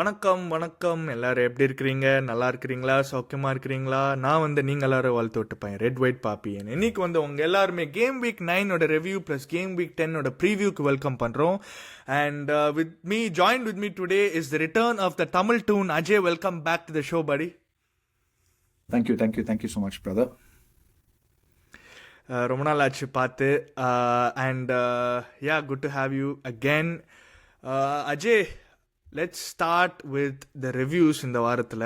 வணக்கம் வணக்கம் எல்லாரும் எப்படி இருக்கிறீங்க? நல்லா இருக்கிறீங்களா? சௌக்கியமாக இருக்கிறீங்களா? நான் நீங்கள் எல்லாரும் வாழ்த்து விட்டுப்பேன் ரெட் ஒயிட் பாப்பி. இன்னைக்கு உங்கள் எல்லாருமே game week 9 review plus game week 10 ப்ரீவியூக்கு வெல்கம் பண்ணுறோம். And join with me today is the return of the Tamil Toon Ajay. Welcome back to the show buddy. Thank you so much brother. ரொம்ப நாள் ஆச்சு பார்த்து. And yeah, good to have you again. Ajay, let's start with the reviews இந்த வாரத்தில்.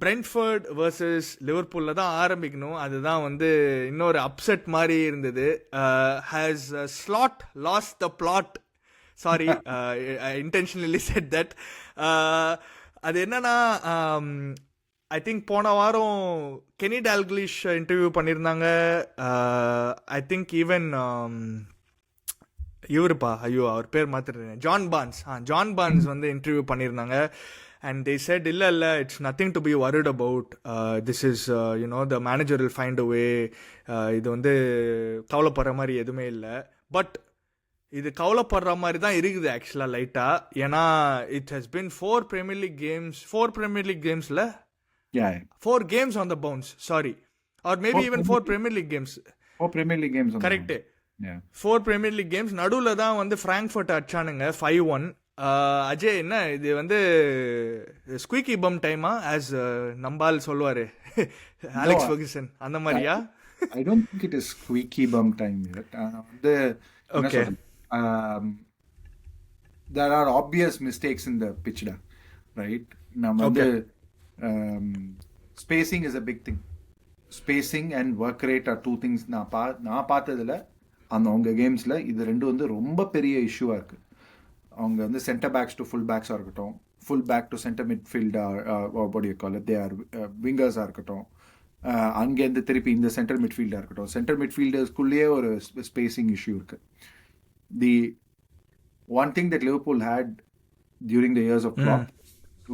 Brentford versus Liverpool தான் ஆரம்பிக்கணும். அதுதான் இன்னொரு அப்செட் மாதிரி இருந்தது. Has Slot lost the plot? Sorry, I intentionally said that. அது என்னன்னா, ஐ திங்க் போன வாரம் கெனி டால்கிலிஷ் இன்டர்வியூ பண்ணியிருந்தாங்க. ஐ திங்க் ஈவன் இவருப்பா, ஐயோ அவர் பேர் மாத்திருந்தேன், ஜான் பான்ஸ் இன்டர்வியூ பண்ணியிருந்தாங்க. அண்ட் தே செட் இல்லை it's nothing to be worried about, this is the manager will find a way. இது கவலைப்படுற மாதிரி எதுவுமே இல்லை. பட் இது கவலைப்படுற மாதிரி தான் இருக்குது ஆக்சுவலாக லைட்டாக. ஏன்னா it has been 4 Premier League கேம்ஸில் 4 games on the bounce, sorry, or maybe even 4 Premier League games. Correct, 4 Premier League games. நடுவில் தான் ஃப்ராங்க்ஃபர்ட் அடிச்சானுங்க 5-1. அஜய், என்ன இது ஸ்குவீக்கி பம் டைமா, ஆஸ் நம்பால் சொல்லுவாரு அலெக்ஸ் ஃபெர்குசன், அந்த மாதிரியா? I don't think it is squeaky bum time yet. Okay. There are obvious mistakes in the pitch da, right? Spacing is a big thing. Spacing and work rate are two things. நான் பார்த்ததுல அவங்க கேம்ஸில் இது ரெண்டும் ரொம்ப பெரிய இஷ்யூவாக இருக்குது. அவங்க சென்டர் பேக்ஸ் டு ஃபுல் பேக்ஸாக இருக்கட்டும், ஃபுல் பேக் டு சென்டர் மிட்ஃபீல்டாக கால் தே ஆர் விங்கர்ஸாக இருக்கட்டும், அங்கேருந்து திருப்பி இந்த சென்டர் மிட்ஃபீல்டாக இருக்கட்டும், சென்டர் மிட்ஃபீல்டர்ஸ்குள்ளேயே ஒரு ஸ்பேசிங் இஷ்யூ இருக்குது. The one thing that Liverpool had during the years of Klopp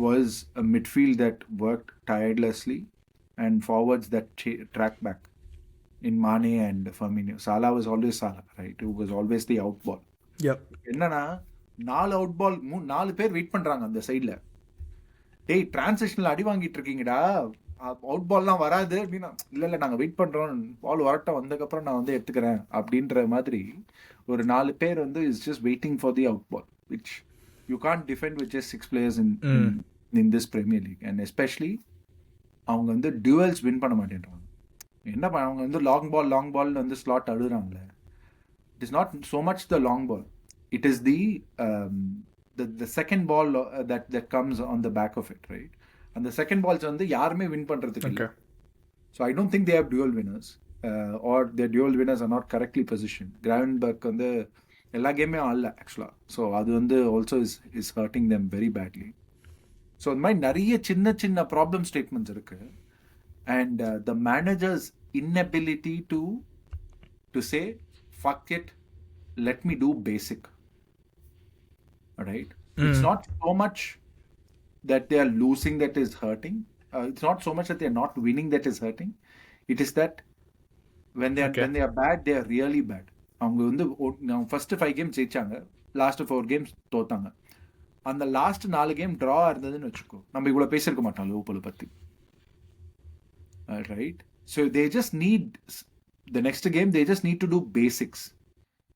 was a midfield that worked tirelessly and forwards that tracked back. In Mane and Firmino, Salah was always Salah, right? Who was always the out ball. Yep. என்னன்னா 4 out பால் 4 பேர் wait பண்றாங்க அந்த சைட்ல. டேய், டிரான்சிஷன்ல அடி வாங்கிட்டு இருக்கீங்கடா, out பால்லாம் வராது அப்படின்னா, இல்ல நாங்க வெயிட் பண்றோம், பால் வரட்டும், வந்ததுக்கப்புறம் நான் எடுத்துக்கிறேன் அப்படின்ற மாதிரி ஒரு 4 பேர் is just waiting for the out ball, which you can't defend with just 6 players in this Premier League. And especially அவங்க duels win பண்ண மாட்டேன்றாங்க. என்ன அவங்க லாங் பால் ஸ்லாட் அழுகுறாங்களே. It is not so much the long ball, it is the second ball that comes on the back of it, right? And the second balls யாருமே win பண்றதுக்கு இல்ல. So I don't think they have dual winners, or their dual winners are not correctly positioned. Gravenberg எல்லா கேமே ஆடல ஆக்சுவலா. So அது also is hurting them very badly. So இந்த மாதிரி நிறைய சின்ன ப்ராப்ளம் ஸ்டேட்மெண்ட்ஸ் இருக்கு. And the manager's inability to say, fuck it, let me do basic. Alright? It's not so much that they are losing that is hurting. It's not so much that they are not winning that is hurting. It is that when they are bad, they are really bad. அவங்க first 5 games ஜெயிச்சாங்க, last 4 games தோத்தாங்க. அந்த last 4 game draw இருந்ததுன்னு வச்சுக்கோ, நம்ம இவ்வளவு பேசியிருக்க மாட்டோம் Liverpool பத்தி. Right? So they just need, the next game they just need to do basics.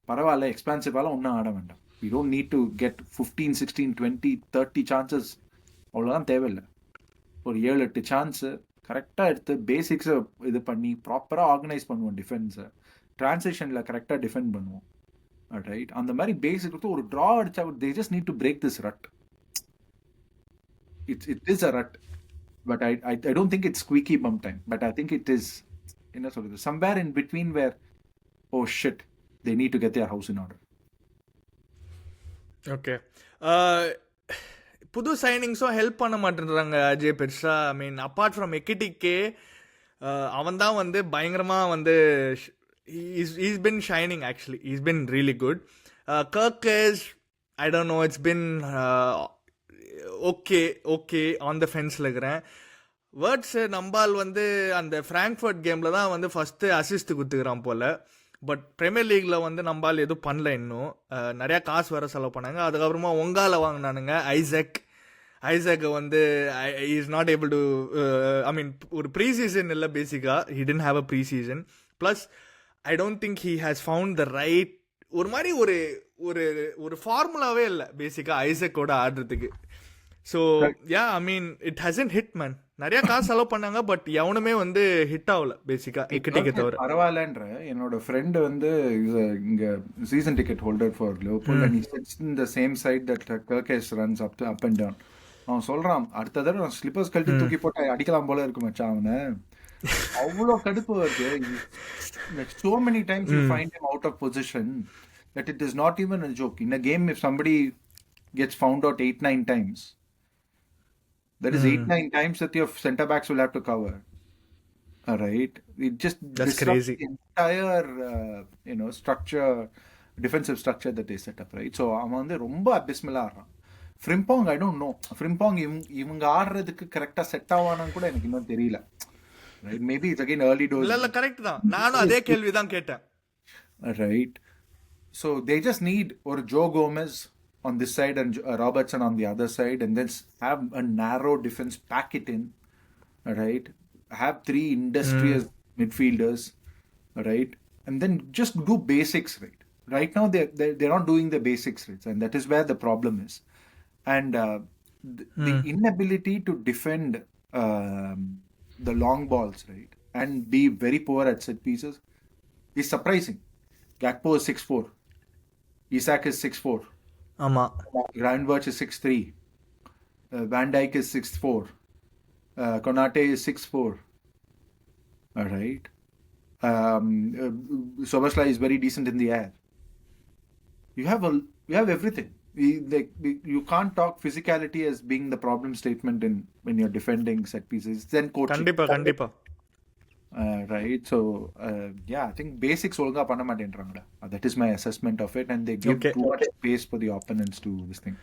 பரவாயில்ல, எக்ஸ்பான்சிவாலாம் ஒன்றும் ஆட வேண்டாம். We don't need to get 15, 16, 20, 30 chances. அவ்வளோதான் தேவையில்லை. ஒரு 7-8 சான்ஸு கரெக்டாக எடுத்து பேசிக்ஸை இது பண்ணி ப்ராப்பராக ஆர்கனைஸ் பண்ணுவோம். டிஃபென்ஸை டிரான்சிஷனில் கரெக்டாக டிஃபெண்ட் பண்ணுவோம். ரைட்? அந்த மாதிரி பேசிக் கொடுத்து ஒரு ட்ரா அடிச்சா, they just need to break this rut. It is a rut. But I don't think it's squeaky bum time. But I think it is, somewhere in between where, oh shit, they need to get their house in order. Okay. புது சைனிங்ஸும் help பண்ண மாட்டேன்றாங்க அஜய் பெருசா. ஐ மீன், apart from எக்கிட்டிக்கே அவன் தான் பயங்கரமாக he's been shining actually. He's been really good. Kirk is, I don't know, it's been okay on the ஃபென்ஸில் இருக்கிறேன். Wirtz நம்பால் அந்த ஃப்ராங்க்ஃபர்ட் கேமில் தான் ஃபஸ்ட்டு அசிஸ்ட் கொடுத்துக்கிறான் போல். பட் பிரீமியர் லீக்கில் வந்து நம்மளால் எதுவும் பண்ணல இன்னும். நிறையா காசு வேறு செலவு பண்ணாங்க. அதுக்கப்புறமா ஒங்கால வாங்கினானுங்க ஐசக் வந்து is not able to I mean ஒரு ப்ரீ சீசன் இல்லை பேசிக்காக. He didn't have a pre season. Plus I don't think he has found the right ஒரு மாதிரி ஒரு ஒரு ஒரு ஃபார்முலாவே இல்லை பேசிக்காக ஐசக்கோட ஆடுறதுக்கு. So yeah I mean it hasn't hit man. நிறைய காசு செலவு பண்ணாங்க பட் எவனுமே வந்து ஹிட் ஆகல பேசிக்கா எக்கட்டிக்க தவிர. பரவாயில்லன்ற என்னோட ஃப்ரெண்ட் வந்து இங்க season ticket holder for Liverpool and he sits in the same side that Kerkez runs up and down. அவன் சொல்றான் அடுத்த தடவை ஸ்லிப்பர்ஸ் கழட்டி தூக்கி போட்டு அடிக்கலாம் போல இருக்கு மச்சான் அவனை. அவ்வளோ கடுப்பு வருது. So many times you find him out of position that it is not even a joke. In a game, if somebody gets found out 8-9 times, that is 8-9 times that your centre backs will have to cover. All right, it just that's crazy. The entire structure, defensive structure that they set up, right? So அவன் வந்து ரொம்ப அபிஸ்மலா ஆடுறான். Frimpong I don't know. Frimpong இவங்க ஆடுறதுக்கு கரெக்டா set ஆவானான்னு கூட எனக்கு இன்னும் தெரியல. Right, maybe it's again early doors. இல்ல கரெக்ட் தான். நானும் அதே கேள்வி தான் கேட்டேன். Right, so they just need or Joe Gomez on this side and Robertson on the other side, and then have a narrow defense, pack it in, right? Have 3 industrious midfielders, right? And then just do basics, right? Right now they're not doing the basics, right? And that is where the problem is. And the inability to defend the long balls, right, and be very poor at set pieces is surprising. Gakpo is 6'4", Isak is 6'4", Gravenberch is 6'3", Van Dijk is 6'4", Konate is 6'4", all right. Szoboszlai is very decent in the air. You have everything. You can't talk physicality as being the problem statement when you're defending set pieces. Then coaching. Kandipa. Right. So yeah, I think basics olga panna matendraanga. That is my assessment of it, and they give too much space for the opponents to this thing.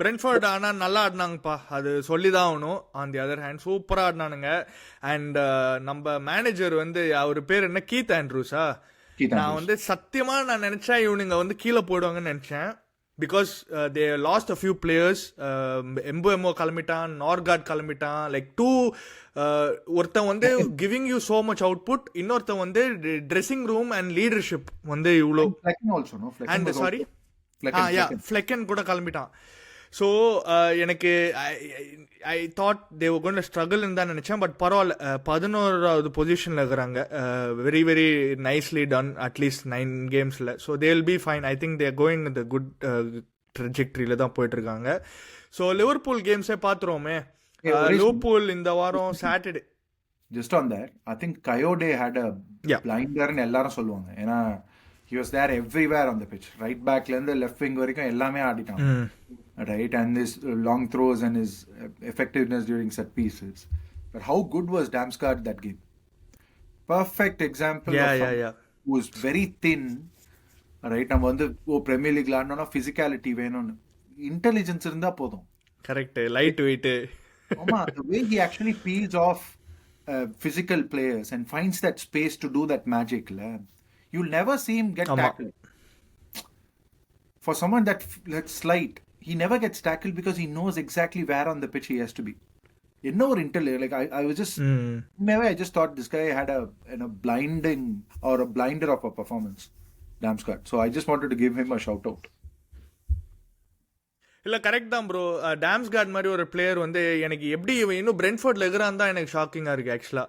Brentford ஆனா நல்லா ஆடினாங்கப்பா, அது சொல்லிதான் ஆகணும். On the other hand சூப்பரா ஆடினானுங்க. And நம்ம manager வந்து அவர் பேர் என்ன, கீத் ஆண்ட்ரூஸா? நான் வந்து சத்தியமா நான் நினைச்சேன் இவனுங்க வந்து கீழே போயிடுவாங்கன்னு நினைச்சேன். Because they lost a few players. Mbeumo கிளம்பிட்டான், நார்கார்ட் கிளம்பிட்டான். லைக் ஒருத்தன் வந்து giving you so much output, இன்னொருத்தன் வந்து ட்ரெஸ்ஸிங் ரூம் அண்ட் லீடர்ஷிப் வந்து இவ்வளோ. அண்ட் சாரி ஃப்ளெக்கன் கூட கிளம்பிட்டான். ஸோ எனக்கு I thought they were going to ஸ்ட்ரகிள்னு தான் நினச்சேன். பட் பரவாயில்ல, 11வது பொசிஷனில் இருக்கிறாங்க. வெரி வெரி நைஸ்லி டன் அட்லீஸ்ட் 9 கேம்ஸில். So they will be fine. I think they are going the good ட்ரெஜெக்டரியில் தான் போயிட்டுருக்காங்க. ஸோ லிவர்பூல் கேம்ஸே பார்த்துருவோமே. லிவர்பூல் இந்த வாரம் Saturday. Just on that, I think Kayode had a பிளைண்டர்னு எல்லாரும் சொல்லுவாங்க. ஏன்னா he was there everywhere on the pitch, right back la irundhu left wing varaikum ellame aaditaan, right? And his long throws and his effectiveness during set pieces. But how good was Damsgaard that game? Perfect example who was very thin, right? நம்ம வந்து Premier League la ஆடணும்னா physicality வேணும், intelligence இருந்தா போதும். Correct, light weight. ஆமா, the way he actually peels off physical players and finds that space to do that magic la, you'll never see him get tackled. For someone that's slight, he never gets tackled because he knows exactly where on the pitch he has to be. Like I was just maybe I just thought this guy had a blinding or a blinder of a performance, Damsgaard. So I just wanted to give him a shout out. இல்லை correct தான் bro. டாம்ஸ்கார்ட் மாதிரி ஒரு player வந்து எனக்கு எப்படி இன்னும் பிரென்ட்ஃபோர்டில் இருக்கிறான் தான் எனக்கு ஷாக்கிங்காக இருக்குது ஆக்சுவலாக.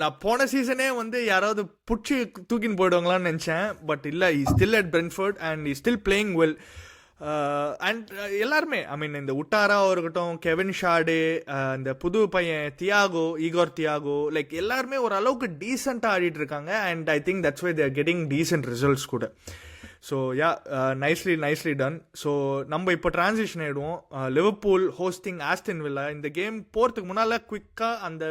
நான் போன சீசனே வந்து யாராவது புடிச்சு தூக்கின்னு போயிடுவாங்களான்னு நினச்சேன். பட் இல்லை, he still at Brentford and he still playing well. And எல்லாருமே ஐ மீன் இந்த உட்டாராவாக இருக்கட்டும், கெவின் ஷாடே, இந்த புது பையன் ஈகோர் தியாகோ, லைக் எல்லாருமே ஓரளவுக்கு டீசெண்டாக ஆடிட்டு இருக்காங்க. And I think that's why they are getting decent results கூட. So yeah, nicely done. So நம்ம இப்போ டிரான்சிஷன் ஆகிடுவோம். Liverpool hosting Aston Villa. இந்த கேம் போகிறதுக்கு முன்னால் குவிக்காக அந்த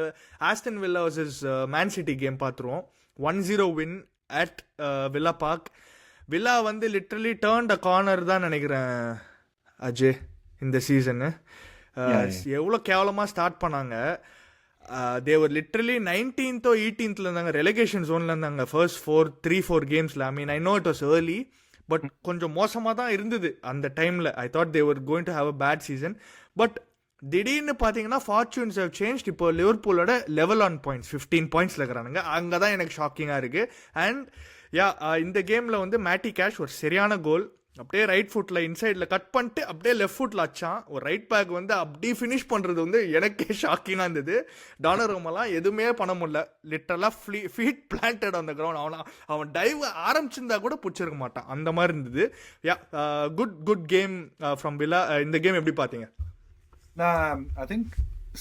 Aston Villa versus Man City game பார்த்துருவோம். 1-0 win at Villa Park. Villa வந்து லிட்ரலி டேர்ன் அ கார்னர் தான் நினைக்கிறேன் அஜய் இந்த சீசனு. எவ்வளோ கேவலமாக ஸ்டார்ட் பண்ணாங்க. தேவர் லிட்ரலி 19th 18th இருந்தாங்க, ரெலகேஷன் ஜோன்ல இருந்தாங்க ஃபர்ஸ்ட் 4 கேம்ஸ்ல. I mean I know it was early, but கொஞ்சம் மோசமாக தான் இருந்தது அந்த டைமில். I thought they were going to have a bad season. But திடீர்னு பார்த்தீங்கன்னா ஃபார்ச்சூன்ஸ் ஹவ் சேஞ்ச். இப்போ லிவர்பூலோட லெவல் ஆன் பாயிண்ட்ஸ் 15 பாயிண்ட்ஸில் இருக்கிறானுங்க. அங்கே தான் எனக்கு ஷாக்கிங்காக இருக்குது. அண்ட் யா, இந்த கேமில் வந்து மேட்டி கேஷ் ஒரு சரியான கோல், அப்படியே ரைட் ஃபுட்டில் இன்சைடில் கட் பண்ணிட்டு அப்படியே லெஃப்ட் ஃபுட்டில் அச்சான். ஒரு ரைட் பேக் வந்து அப்படியே ஃபினிஷ் பண்ணுறது வந்து எனக்கே ஷாக்கிங்காக இருந்தது. டானரோமெல்லாம் எதுவுமே பண்ண முடியல, லிட்டரலாக ஃபீட் பிளான்டட் அந்த கிரவுண்ட். அவன் டைவ் ஆரம்பிச்சிருந்தா கூட பிடிச்சிருக்க மாட்டான், அந்த மாதிரி இருந்தது. யா, குட் கேம் ஃப்ரம் வில்லா. இந்த கேம் எப்படி பார்த்தீங்க? ஐ திங்க்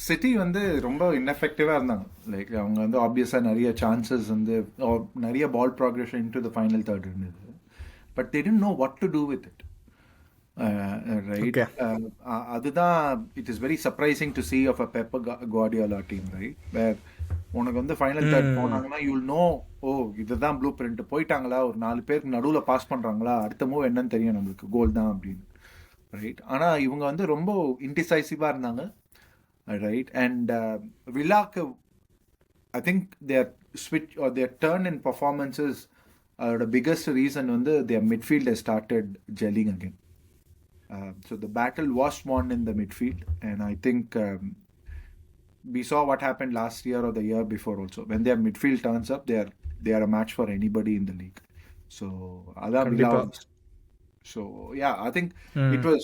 சிட்டி வந்து ரொம்ப இன்எஃபெக்டிவாக இருந்தாங்க. லைக் அவங்க வந்து ஆப்வியஸாக நிறைய சான்சஸ் வந்து நிறைய ball progression into the final third இருந்தது. But they didn't know what to do with it. Right? Okay. அதுதான் it is very surprising to see of a Pep Guardiola team, right? Where உனக்கு வந்து final third போனாங்கன்னா you'll know, இதுதான் blue print. போயிட்டாங்களா, ஒரு 4 பேருக்கு நடுவில் பாஸ் பண்ணுறாங்களா, அடுத்த மூவ் என்னன்னு தெரியும் நம்மளுக்கு, கோல் தான் அப்படின்னு. ரைட். ஆனால் இவங்க வந்து ரொம்ப இன்டிசைசிவாக இருந்தாங்க. ரைட். அண்ட் வில்லாக்கு ஐ திங்க் தேர் ஸ்விட்ச் or their turn in performances, அதோட பிக்கஸ்ட் ரீசன் வந்து their midfield has started gelling again. So the battle was won in the midfield, and I think we saw what happened last year or the year before also. When their midfield turns up, they are a match for anybody in the league. So so yeah, I think it was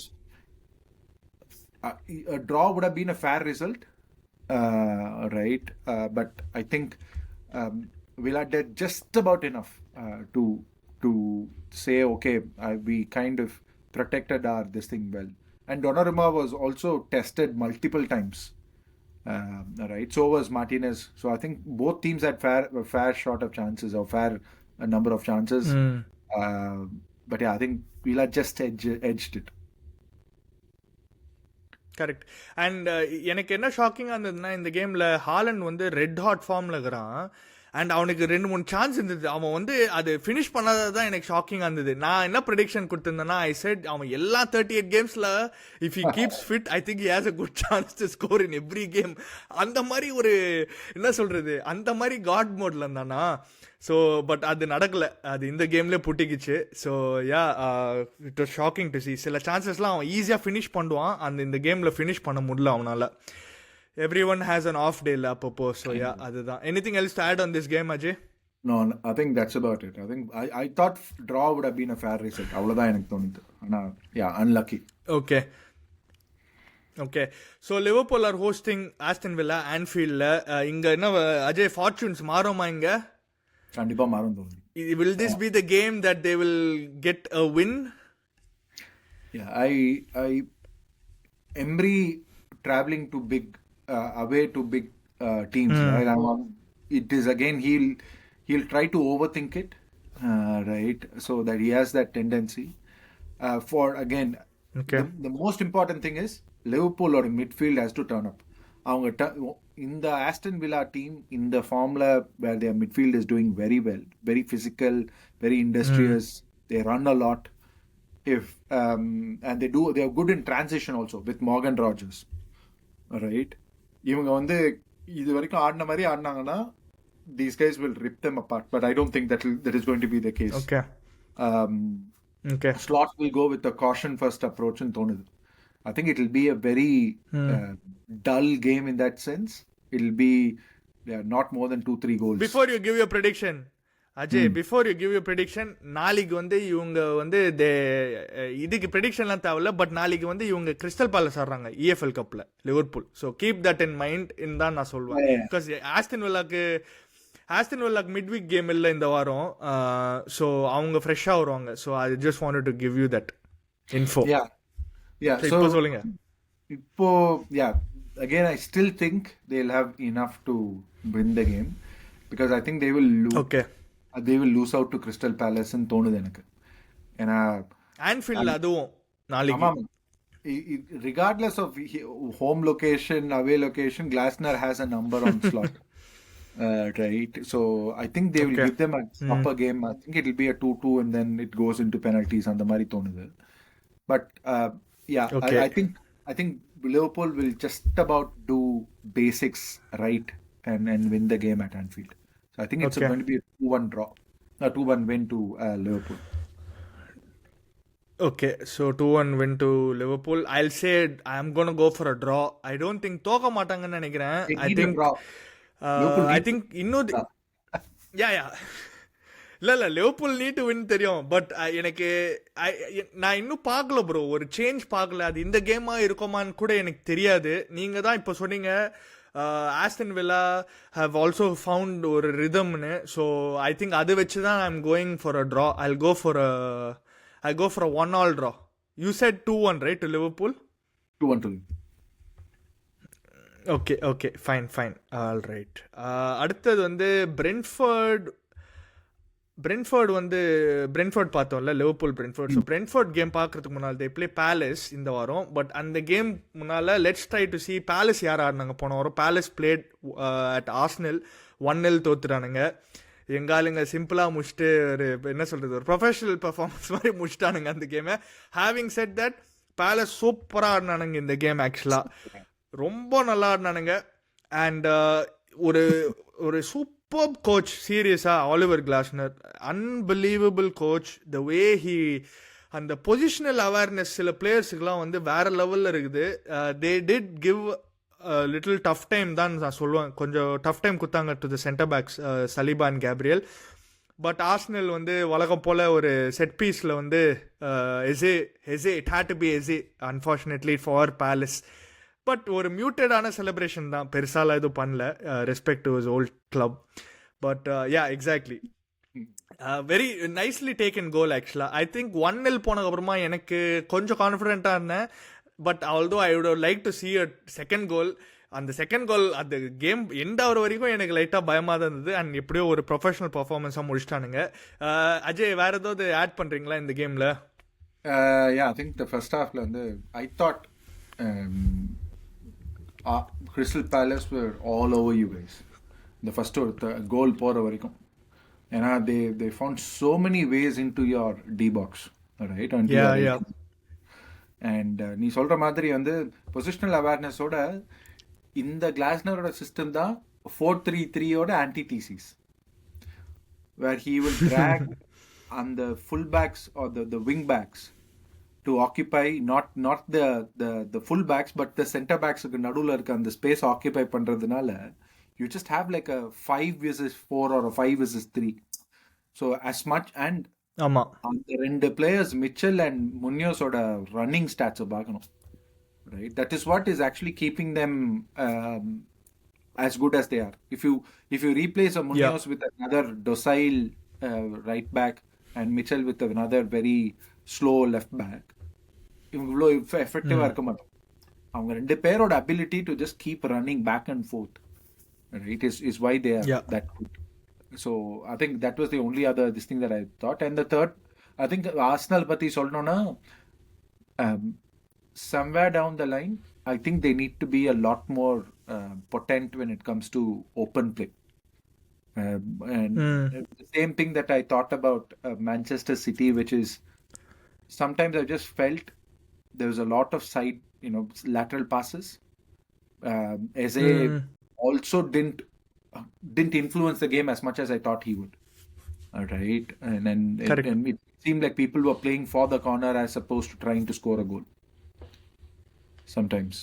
a draw would have been a fair result, right? But I think Villa did just about enough to say, okay, we kind of protected this thing well. And Donnarumma was also tested multiple times, right? So was Martinez. So I think both teams had fair shot of chances, or fair number of chances. But yeah, I think Villa just edged it. Correct. And எனக்கு என்ன ஷாக்கிங்காக இருந்ததுன்னா, இந்த கேமில் Haaland வந்து red hot ஃபார்மில் இருக்கிறான். And அவனுக்கு 2-3 சான்ஸ் இருந்தது, அவன் வந்து அது ஃபினிஷ் பண்ணாதது தான் எனக்கு ஷாக்கிங்காக இருந்தது. நான் என்ன ப்ரெடிக்ஷன் கொடுத்துருந்தேன்னா, ஐ செட் அவன் எல்லா 38 கேம்ஸில் if he keeps fit, I think he has a good chance to score in every game. அந்த மாதிரி ஒரு என்ன சொல்கிறது, அந்த மாதிரி காட் மோடில் இருந்தானா. ஸோ பட் அது நடக்கலை, அது இந்த கேம்லேயே புட்டிக்கிச்சு. So yeah, it was shocking to see. சில சான்சஸ்லாம் அவன் ஈஸியாக ஃபினிஷ் பண்ணுவான், இந்த கேமில் ஃபினிஷ் பண்ண முடியல அவனால். Everyone has an off day apropos. So yeah, adha. Anything else to add on this game, Ajay? No, I think that's about it. I think I thought draw would have been a fair result. Avladha enak thonithu. Ana yeah, unlucky. Okay. So Liverpool are hosting Aston Villa Anfield la. Inga enna Ajay, fortunes maruma inga? Kandipa marum thonu. Will this be the game that they will get a win? Yeah, I Emery traveling to big away to big teams, right? It is again, he'll try to overthink it, right? So that he has that tendency for again. Okay. The most important thing is Liverpool or midfield has to turn up. In the Aston Villa team, in the formula where their midfield is doing very well, very physical, very industrious, they run a lot. And they are good in transition also with Morgan Rogers, right? இவங்க வந்து இது வரைக்கும் ஆடின மாதிரி ஆடினாங்கன்னா these guys will rip them apart, but I don't think that is going to be the case. Okay. Slot will go with the caution first approach in தோணுது. I think it will be a very dull game in that sense. It will be not more than 2-3 goals. Before you give your prediction, Ajay, before you give your prediction, நாளைக்கு வந்து இவங்க வந்து இதுக்கு ப்ரெடிக்ஷன்லாம் தேவையில்ல, but நாளைக்கு வந்து இவங்க Crystal Palace ஆடுறாங்க EFL கப்பில் Liverpool. So keep that in mind தான் நான் சொல்லுவேன். பிகாஸ் ஆஸ்டன் வில்லாக்கு மிட் வீக் கேம் இல்லை இந்த வாரம். ஸோ அவங்க ஃப்ரெஷ்ஷாக வருவாங்க. So I just wanted to give you that info. இப்போ சொல்லுங்க. இப்போ again I still think they'll have enough to win the game, because I think they will lose out to Crystal Palace and தோணுது எனக்கு. ஏன்னா on field அதுவும் நாளைக்கு, regardless of home location, away location, Glasner has a number on slot. Right, so I think they will give them a proper game. I think it will be a 2-2 and then it goes into penalties and the mari thonudhu. But I think I think Liverpool will just about do basics right and win the game at Anfield. So I think it's Okay. going to be a 2-1 draw, a 2-1 win to Liverpool. Okay, so 2-1 win to Liverpool. I'll say I'm gonna go for a draw. I don't think தோக்க மாட்டாங்கன்னு நினைக்கிறேன். They need a draw. Liverpool I needs think இன்னும் a draw. yeah. இல்ல Liverpool need to win தெரியும். But எனக்கு நான் இன்னும் பார்க்கல ப்ரோ, ஒரு சேஞ்ச் பார்க்கல. அது இந்த கேமா இருக்குமான்னு கூட எனக்கு தெரியாது. நீங்க தான் இப்போ சொன்னீங்க Aston Villa have also found ஒரு ரிதம்னு. ஸோ ஐ திங்க் அது வச்சு தான் I'm going for a draw. I go for a 1-1 draw. You said 2-1 right to Liverpool? 2-1 to okay fine all right. அடுத்தது வந்து பிரென்ஃபோர்ட் பார்த்தோம்ல, Liverpool Brentford. So Brentford game பார்க்கறதுக்கு முன்னால் தே ப்ளே பேலஸ் இந்த வாரம். பட் அந்த கேம் முன்னால் let's try to see Palace யார் ஆடினாங்க போன வாரம். பேலஸ் பிளேட் அட் ஆர்சனல் 1-0 தோத்துட்டானுங்க. எங்காலுங்க சிம்பிளாக முடிச்சுட்டு ஒரு என்ன சொல்கிறது, ஒரு ப்ரொஃபஷனல் பர்ஃபார்மன்ஸ் மாதிரி முடிச்சிட்டானுங்க அந்த கேமை. ஹேவிங் செட் தட் பேலஸ் சூப்பராக ஆடினானுங்க இந்த கேம். ஆக்சுவலாக ரொம்ப நல்லா ஆடினானுங்க. அண்ட் ஒரு சூப்பர் கோச், சீரியஸாக Oliver Glasner, unbelievable coach. The way he அந்த பொசிஷனல் அவேர்னஸ் சில பிளேயர்ஸுக்கெலாம் வந்து வேற லெவலில் இருக்குது. They did give little tough time தான் நான் சொல்லுவேன். கொஞ்சம் டஃப் டைம் கொடுத்தாங்க to the center backs Saliba and Gabriel. But Arsenal வந்து வழக்கம் போல் ஒரு செட் பீஸில் வந்து Eze it had to be Eze unfortunately for Palace. But ஒரு மியூட்டடான செலிப்ரேஷன் தான், பெருசாலாம் எதுவும் பண்ணல. Respect to his old club. But yeah exactly very nicely taken goal. ஆக்சுவலாக ஐ திங்க் 1-0 போனதுக்கப்புறமா எனக்கு கொஞ்சம் கான்ஃபிடென்ட்டாக இருந்தேன். But although I would like to see a second goal. அந்த செகண்ட் கோல் அந்த கேம் எண்ட் ஆகிற வரைக்கும் எனக்கு லைட்டாக பயமாக தான் இருந்தது. அண்ட் எப்படியோ ஒரு ப்ரொஃபஷனல் பர்ஃபார்மன்ஸாக முடிச்சிட்டானுங்க. அஜய், வேறு ஏதாவது ஆட் பண்ணுறீங்களா இந்த கேமில்? ஐ திங்க் த ஃபர்ஸ்ட் ஹாஃப்ல வந்து I thought Crystal Palace were all over you guys. The first goal போற வரைக்கும். ஏன்னா they found so many ways into your D box, right? Yeah. And நீ சொல்ற மாதிரி வந்து பொசிஷனல் அவேர்னஸோட இந்த கிளாஸ்னரோட சிஸ்டம் தான் 4-3-3 antithesis, where he will drag on the full backs or the wing backs to occupy not the full backs but the center backs க்கு நடுவுல இருக்க அந்த ஸ்பேஸ் ஆக்கிபை பண்றதுனால you just have like a 5-4 or a 5-3. So as much and ஆமா, அந்த ரெண்டு players Mitchell and முன்யோஸோட running ஸ்டாட்ஸை பார்க்கணும், right? That is what is actually keeping them as good as they are. If you replace a Munoz with another docile right back and Mitchell with another very slow left back, இவ்வளோ எஃபெக்டிவாக இருக்க மாட்டோம். அவங்க ரெண்டு பேரோட ability to just keep running back and forth, right, is why they are that good. So I think that was the only other this thing that I thought. And the third, I think Arsenal பத்தி சொல்லணும்னா somewhere down the line I think they need to be a lot more potent when it comes to open play. And the same thing that I thought about Manchester City, which is sometimes I just felt there was a lot of side, lateral passes. Eze also didn't influence the game as much as I thought he would. All right, and it seemed like people were playing for the corner as opposed to trying to score a goal sometimes.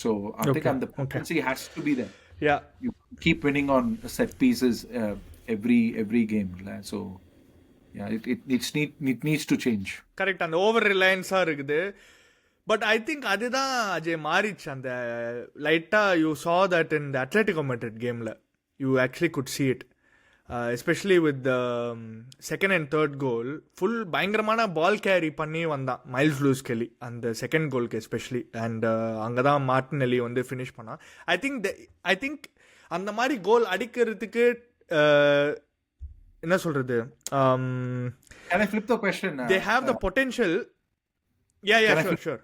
So I think the potency has to be there. Yeah, you keep winning on set pieces every game. So yeah, it needs to change. Correct. அந்த over ரிலையன்ஸாக இருக்குது. But I think அதுதான் அஜய் மாறிச்சு. அந்த லைட்டாக you saw that in the Atletico Madrid கேமில் you actually could see it, especially with the second and third goal. Full பயங்கரமான ball carry பண்ணி வந்தான் மைல்ஸ் லூஸ் கெல்லி அந்த செகண்ட் கோலுக்கு எஸ்பெஷலி. அண்ட் அங்கே தான் மார்டினெல்லி வந்து ஃபினிஷ் பண்ணான். ஐ திங்க் அந்த மாதிரி கோல் அடிக்கிறதுக்கு என்ன சொல்கிறது, Can I flip the question? They have the potential. Yeah, sure.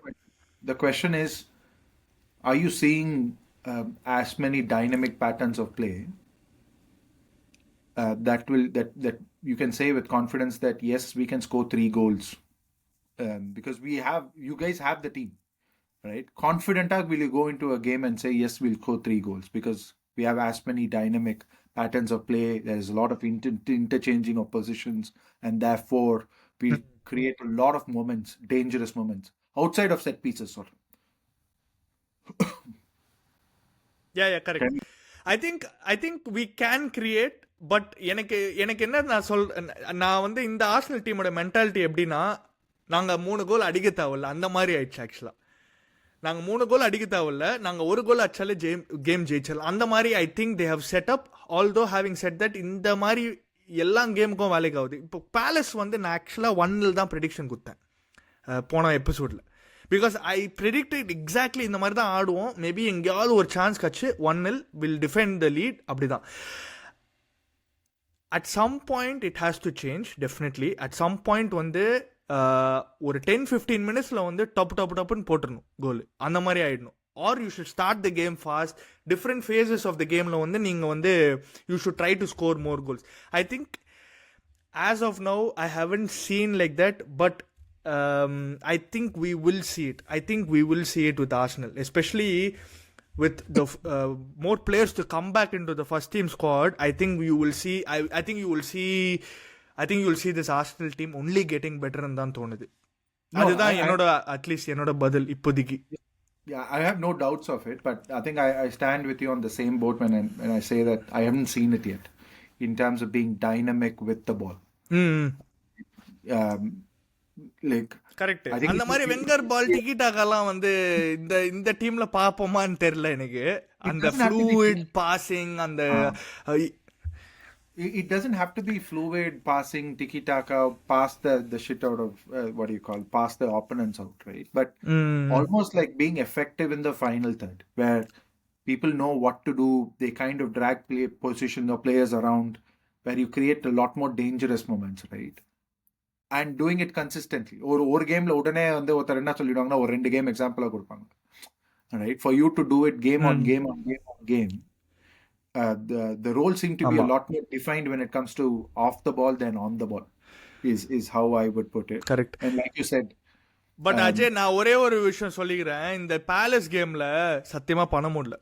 The question is, are you seeing as many dynamic patterns of play that you can say with confidence that yes, we can score 3 goals, because you guys have the team. right? Confident will you go into a game and say, yes, we'll score 3 goals because we have as many dynamic patterns of play. There's a lot of interchanging of positions, and therefore we'll create a lot of moments, dangerous moments, outside of set pieces. Sort of. Yeah, correct. I think we can create, but எனக்கு என்ன நான் வந்து இந்த Arsenal டீமோட mentality எப்படின்னா, நாங்கள் 3 கோல் அடிக்க தேவையில்ல அந்த மாதிரி ஆயிடுச்சு. ஆக்சுவலாக நாங்கள் 3 கோல் அடிக்க தேவையில்ல, நாங்கள் 1 கோல் அடிச்சாலே கேம் ஜெயிச்சிடலாம் அந்த மாதிரி. I think they have set up. Although having set that இந்த மாதிரி எல்லா கேமுக்கும் வேலைக்கு ஆகுது. இப்போ பேலஸ் வந்து நான் ஆக்சுவலாக 1-0 தான் ப்ரெடிக்ஷன் கொடுத்தேன் போன எபிசோடில். பிகாஸ் ஐ ப்ரெடிக்டட் எக்ஸாக்ட்லி இந்த மாதிரி தான் ஆடுவோம். மேபி எங்கேயாவது ஒரு சான்ஸ் கட்சி 1-0 வில் டிஃபெண்ட் த லீட், அப்படி தான். At some point it has to change definitely. At some point வந்து ஒரு 10-15 மினிட்ஸில் வந்து டப்புன்னு போட்டுடணும் கோல், அந்த மாதிரி ஆகிடணும். Or you should start the game fast. Different phases of the கேமில் வந்து நீங்கள் வந்து you should try to score more goals. I think as of now I haven't seen like that, but I think we will see it. I think we will see it with Arsenal, especially with the more players to come back into the first team squad. I think you will see. I think you will see this Arsenal team only getting better and than thonudhu. Adhaan enoda at least enoda badal ippodiki. Yeah, I have no doubts of it, but I think I stand with you on the same boat when I say that I haven't seen it yet in terms of being dynamic with the ball. Correct. அந்த மாதிரி Wenger பால் டிக்கிட்டாக்கெல்லாம் வந்து இந்த டீம்ல பாப்போமான்னு தெரியல எனக்கு. அந்த fluid passing, அந்த it doesn't have to be fluid passing, tiki taka, pass the shit out of what do you call, pass the opponents out, right? But almost like being effective in the final third, where people know what to do. They kind of drag position the players around, where you create a lot more dangerous moments, right? And doing it consistently. ஒரு கேம்ல உடனே வந்து ஒருத்தர் என்ன சொல்லிடுவாங்கன்னா, ஒரு 2 game எக்ஸாம்பிளா கொடுப்பாங்க, right? For you to do it game on game, the role seem to be a lot more defined when it comes to off the ball than on the ball is how I would put it. Correct. And like you said, but Ajay, நான் ஒரே ஒரு விஷயம் சொல்லிக்கிறேன். இந்த palace கேம்ல சத்தியமா பண்ண முடியல.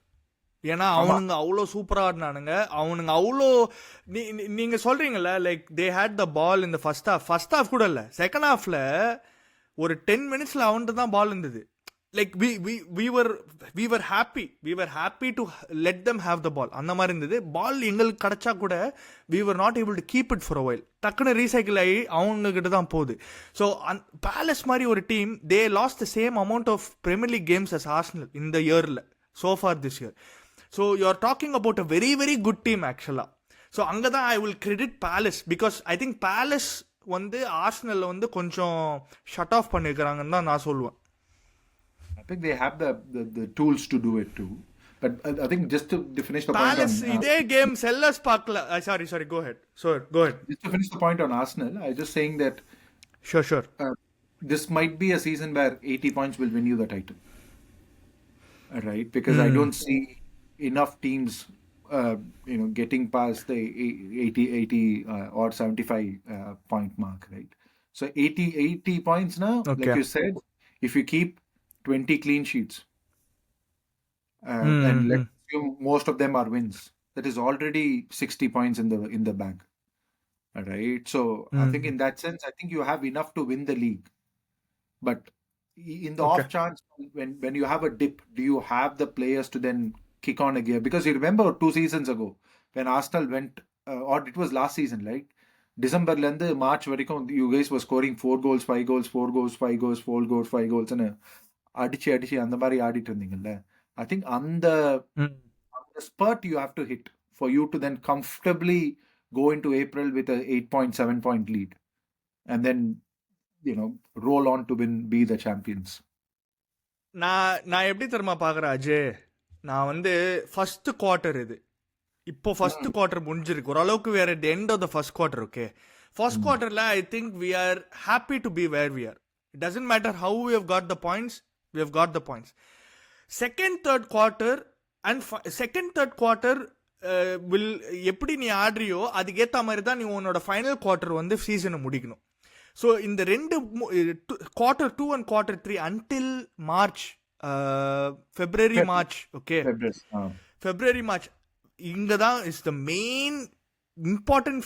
ஏன்னா அவனுங்க அவ்வளோ சூப்பராக ஆடினானுங்க. அவனுங்க அவ்வளோ நீங்க சொல்றீங்கல்ல, லைக் தே ஹேட் த பால் இந்த ஃபர்ஸ்ட் ஹாஃப் கூட இல்லை, செகண்ட் ஹாஃப்ல ஒரு 10 மினிட்ஸ்ல அவன்கிட்ட தான் பால் இருந்தது. Like we were happy to let them have the ball. அந்த மாதிரி இருந்தது. பால் எங்களுக்கு கிடைச்சா கூட we were not able to keep it for a while. டக்குன்னு ரீசைக்கிள் ஆகி அவங்க கிட்ட தான் போகுது. ஸோ பேலஸ் மாதிரி ஒரு team, they lost the same amount of Premier League games as Arsenal இந்த இயர்ல so far this year. So you are talking about a very very good team actually. So அங்க தான் I will credit Palace, because I think Palace வந்து Arsenal வந்து கொஞ்சம் shut off பண்ணிருக்காங்கன்னு தான் நான் சொல்லுவேன். I think they have the tools to do it too. But I think just to finish the point on இதே game sellers பார்க்கல. Sorry, go ahead. Just to finish the point on Arsenal, I was just saying that sure this might be a season where 80 points will win you the title. Right? Because I don't see enough teams getting past the 80 or 75 point mark, right? So 80 points now, okay. Like you said, if you keep 20 clean sheets and let's assume most of them are wins, that is already 60 points in the bank. Right? So I think in that sense, I think you have enough to win the league. But in the off chance, when you have a dip, do you have the players to then kick on a gear? Because you remember 2 seasons ago when Arsenal went, or it was last season, right? December lende March varaikum you guys were scoring 4 goals, 5 goals, 4 goals, 5 goals, 4 goals, 5 goals and adichi அந்த மாதிரி ஆடிட்டு இருந்தீங்கல்ல. I think on the spurt you have to hit for you to then comfortably go into April with a 8.7 point lead and then roll on to be the champions. நான் எப்படி தெரியுமா பார்க்குறேன் அஜய், நான் வந்து first quarter இது இப்போ first quarter முடிஞ்சிருக்கு ஓரளவுக்கு. வேற at the end of the first quarter, okay? First quarterல I think we are happy to be where we are. It doesn't matter how we have got the points, we have got the points. Second third quarter will எப்படி நீ ஆடுறியோ அதுக்கேற்ற மாதிரி தான் நீ உன்னோட final quarter வந்து சீசனை முடிக்கணும். ஸோ இந்த 2 quarter 2 and quarter 3 until March February, March. Okay. February. March. இங்கே தான் is the main important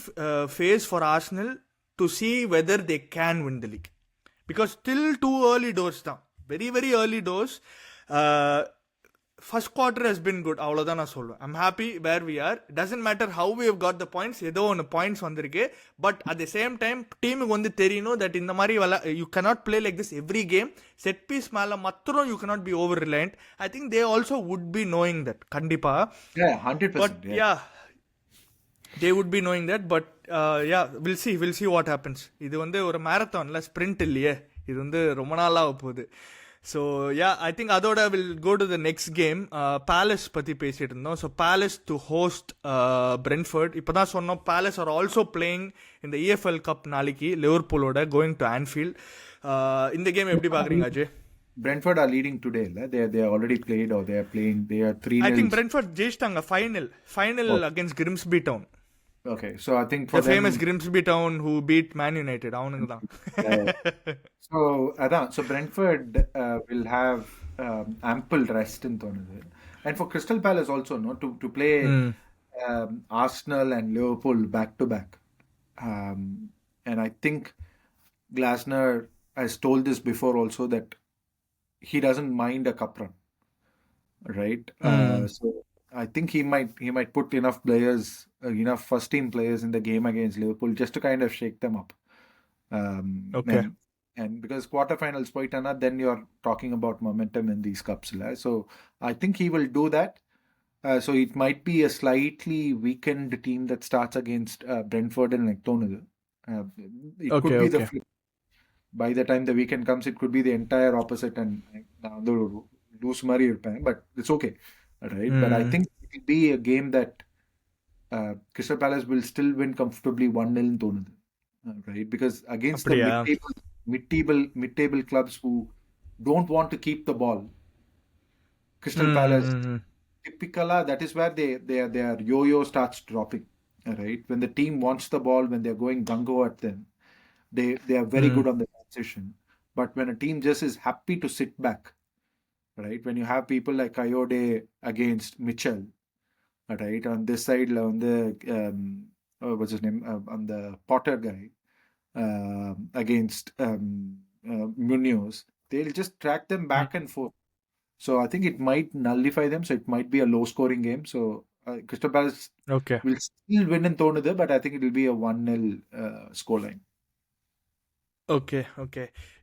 phase for Arsenal to see whether they can win the league. Because still too early doors தான். Very, very early doors. First quarter has been good. அவ்வளோதான் நான் சொல்லுவேன். I'm happy where we are. Doesn't matter how we have got the points. ஏதோ ஒன்று points வந்திருக்கு. But at the same time டீமுக்கு வந்து தெரியணும் தட் இந்த மாதிரி you cannot play like this every game. Set piece மேலே மாத்திரம் you cannot be over reliant. I think they also would be knowing that. கண்டிப்பா. Yeah, 100%. But yeah, they would be knowing that. But yeah, we'll see what happens. இது வந்து ஒரு மேரத்தான்ல sprint இல்லையே. இது வந்து ரொம்ப நாளாக போகுது. ஸோ யா ஐ திங்க் அதோட will go to the next game. Palace பற்றி பேசிகிட்டு இருந்தோம். So Palace to host Brentford. இப்போ தான் சொன்னோம் பேலஸ் ஆர் ஆல்சோ பிளேயிங் இந்த EFL கப் நாளைக்கு லிவர்பூலோட கோயிங் டு ஆன்ஃபீல்ட். இந்த கேம் எப்படி பார்க்குறீங்க Ajay? Brentford are leading today. They already played or they are playing. They are 3-0. I think Brentford ஜெயிச்சிட்டாங்க final against Grimsby Town. Okay, so I think for the famous Grimsby Town who beat Man United. அவனுங்க தான். So Brentford will have ample rest in தோணுது. And for Crystal Palace also to play Arsenal and Liverpool back to back. And I think Glasner has told this before also that he doesn't mind a cup run, right? So I think he might put enough players, enough first team players in the game against Liverpool just to kind of shake them up. Okay. And because quarterfinals poitana, then you're talking about momentum in these cups. So I think he will do that. So it might be a slightly weakened team that starts against Brentford and Tonal. It could be the flip. By the time the weekend comes, it could be the entire opposite and lose Murray, but it's okay, right? But I think it will be a game that Crystal Palace will still win comfortably 1-0 in Tonal, right? Because against the mid-table clubs who don't want to keep the ball, Crystal Palace typically that is where their yo-yo starts dropping, right? When the team wants the ball, when they're going gung-ho at them, they are very good on the transition. But when a team just is happy to sit back, right? When you have people like Coyote against Mitchell, right? On this side, on the what's his name? On the Potter guy against Munoz, they'll just track them back and forth. So I think it might nullify them. So it might be a low-scoring game. So Crystal Palace will still win in Thonadu, but I think it will be a 1-0 scoreline. Okay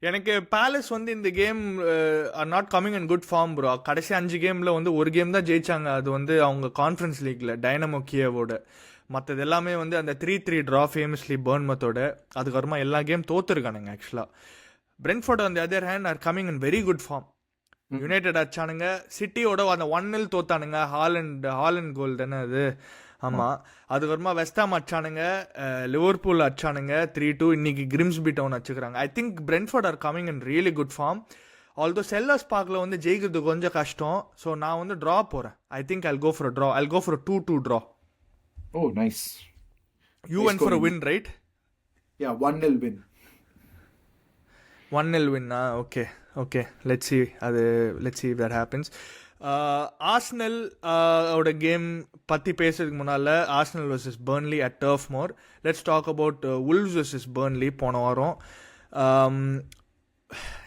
எனக்கு Palace வந்து இந்த game are not coming in good form bro. கடைசி 5 கேமில் வந்து ஒரு game தான் ஜெயிச்சாங்க. அது வந்து அவங்க கான்ஃபரன்ஸ் லீக்ல டைனமோ கியவோட. மற்றது எல்லாமே வந்து அந்த 3-3 ட்ரா ஃபேமஸ்லி பர்ன்மத்தோட. அதுக்கப்புறமா எல்லா கேம் தோத்துருக்கானுங்க ஆக்சுவலாக. Brentford on the other hand are coming in very good form. United அடிச்சானுங்க, சிட்டியோட அந்த 1-0 தோத்தானுங்க. ஹாலண்ட் கோல் தானே அது. ஆமாம். அதுக்கப்புறமா வெஸ்டாம் அடிச்சானுங்க, லிவர்பூல் அடிச்சானுங்க 3-2. இன்னைக்கு கிரிம்ஸ்பி டவுன் அடிச்சுக்கிறாங்க. I think Brentford are coming in really good form. Although Selhurst பார்க்கில் வந்து ஜெயிக்கிறது கொஞ்சம் கஷ்டம். ஸோ நான் வந்து ட்ரா போகிறேன். I think I'll go for a 2-2 draw. Oh, nice. You went for a win, right? Yeah, 1-0 win. 1-0 win. Okay. Let's see if that happens. Arsenal ஓட game பற்றி பேசுறதுக்கு முன்னால் Arsenal vs Burnley at Turf Moor. Let's talk about Wolves vs Burnley. போன வாரம்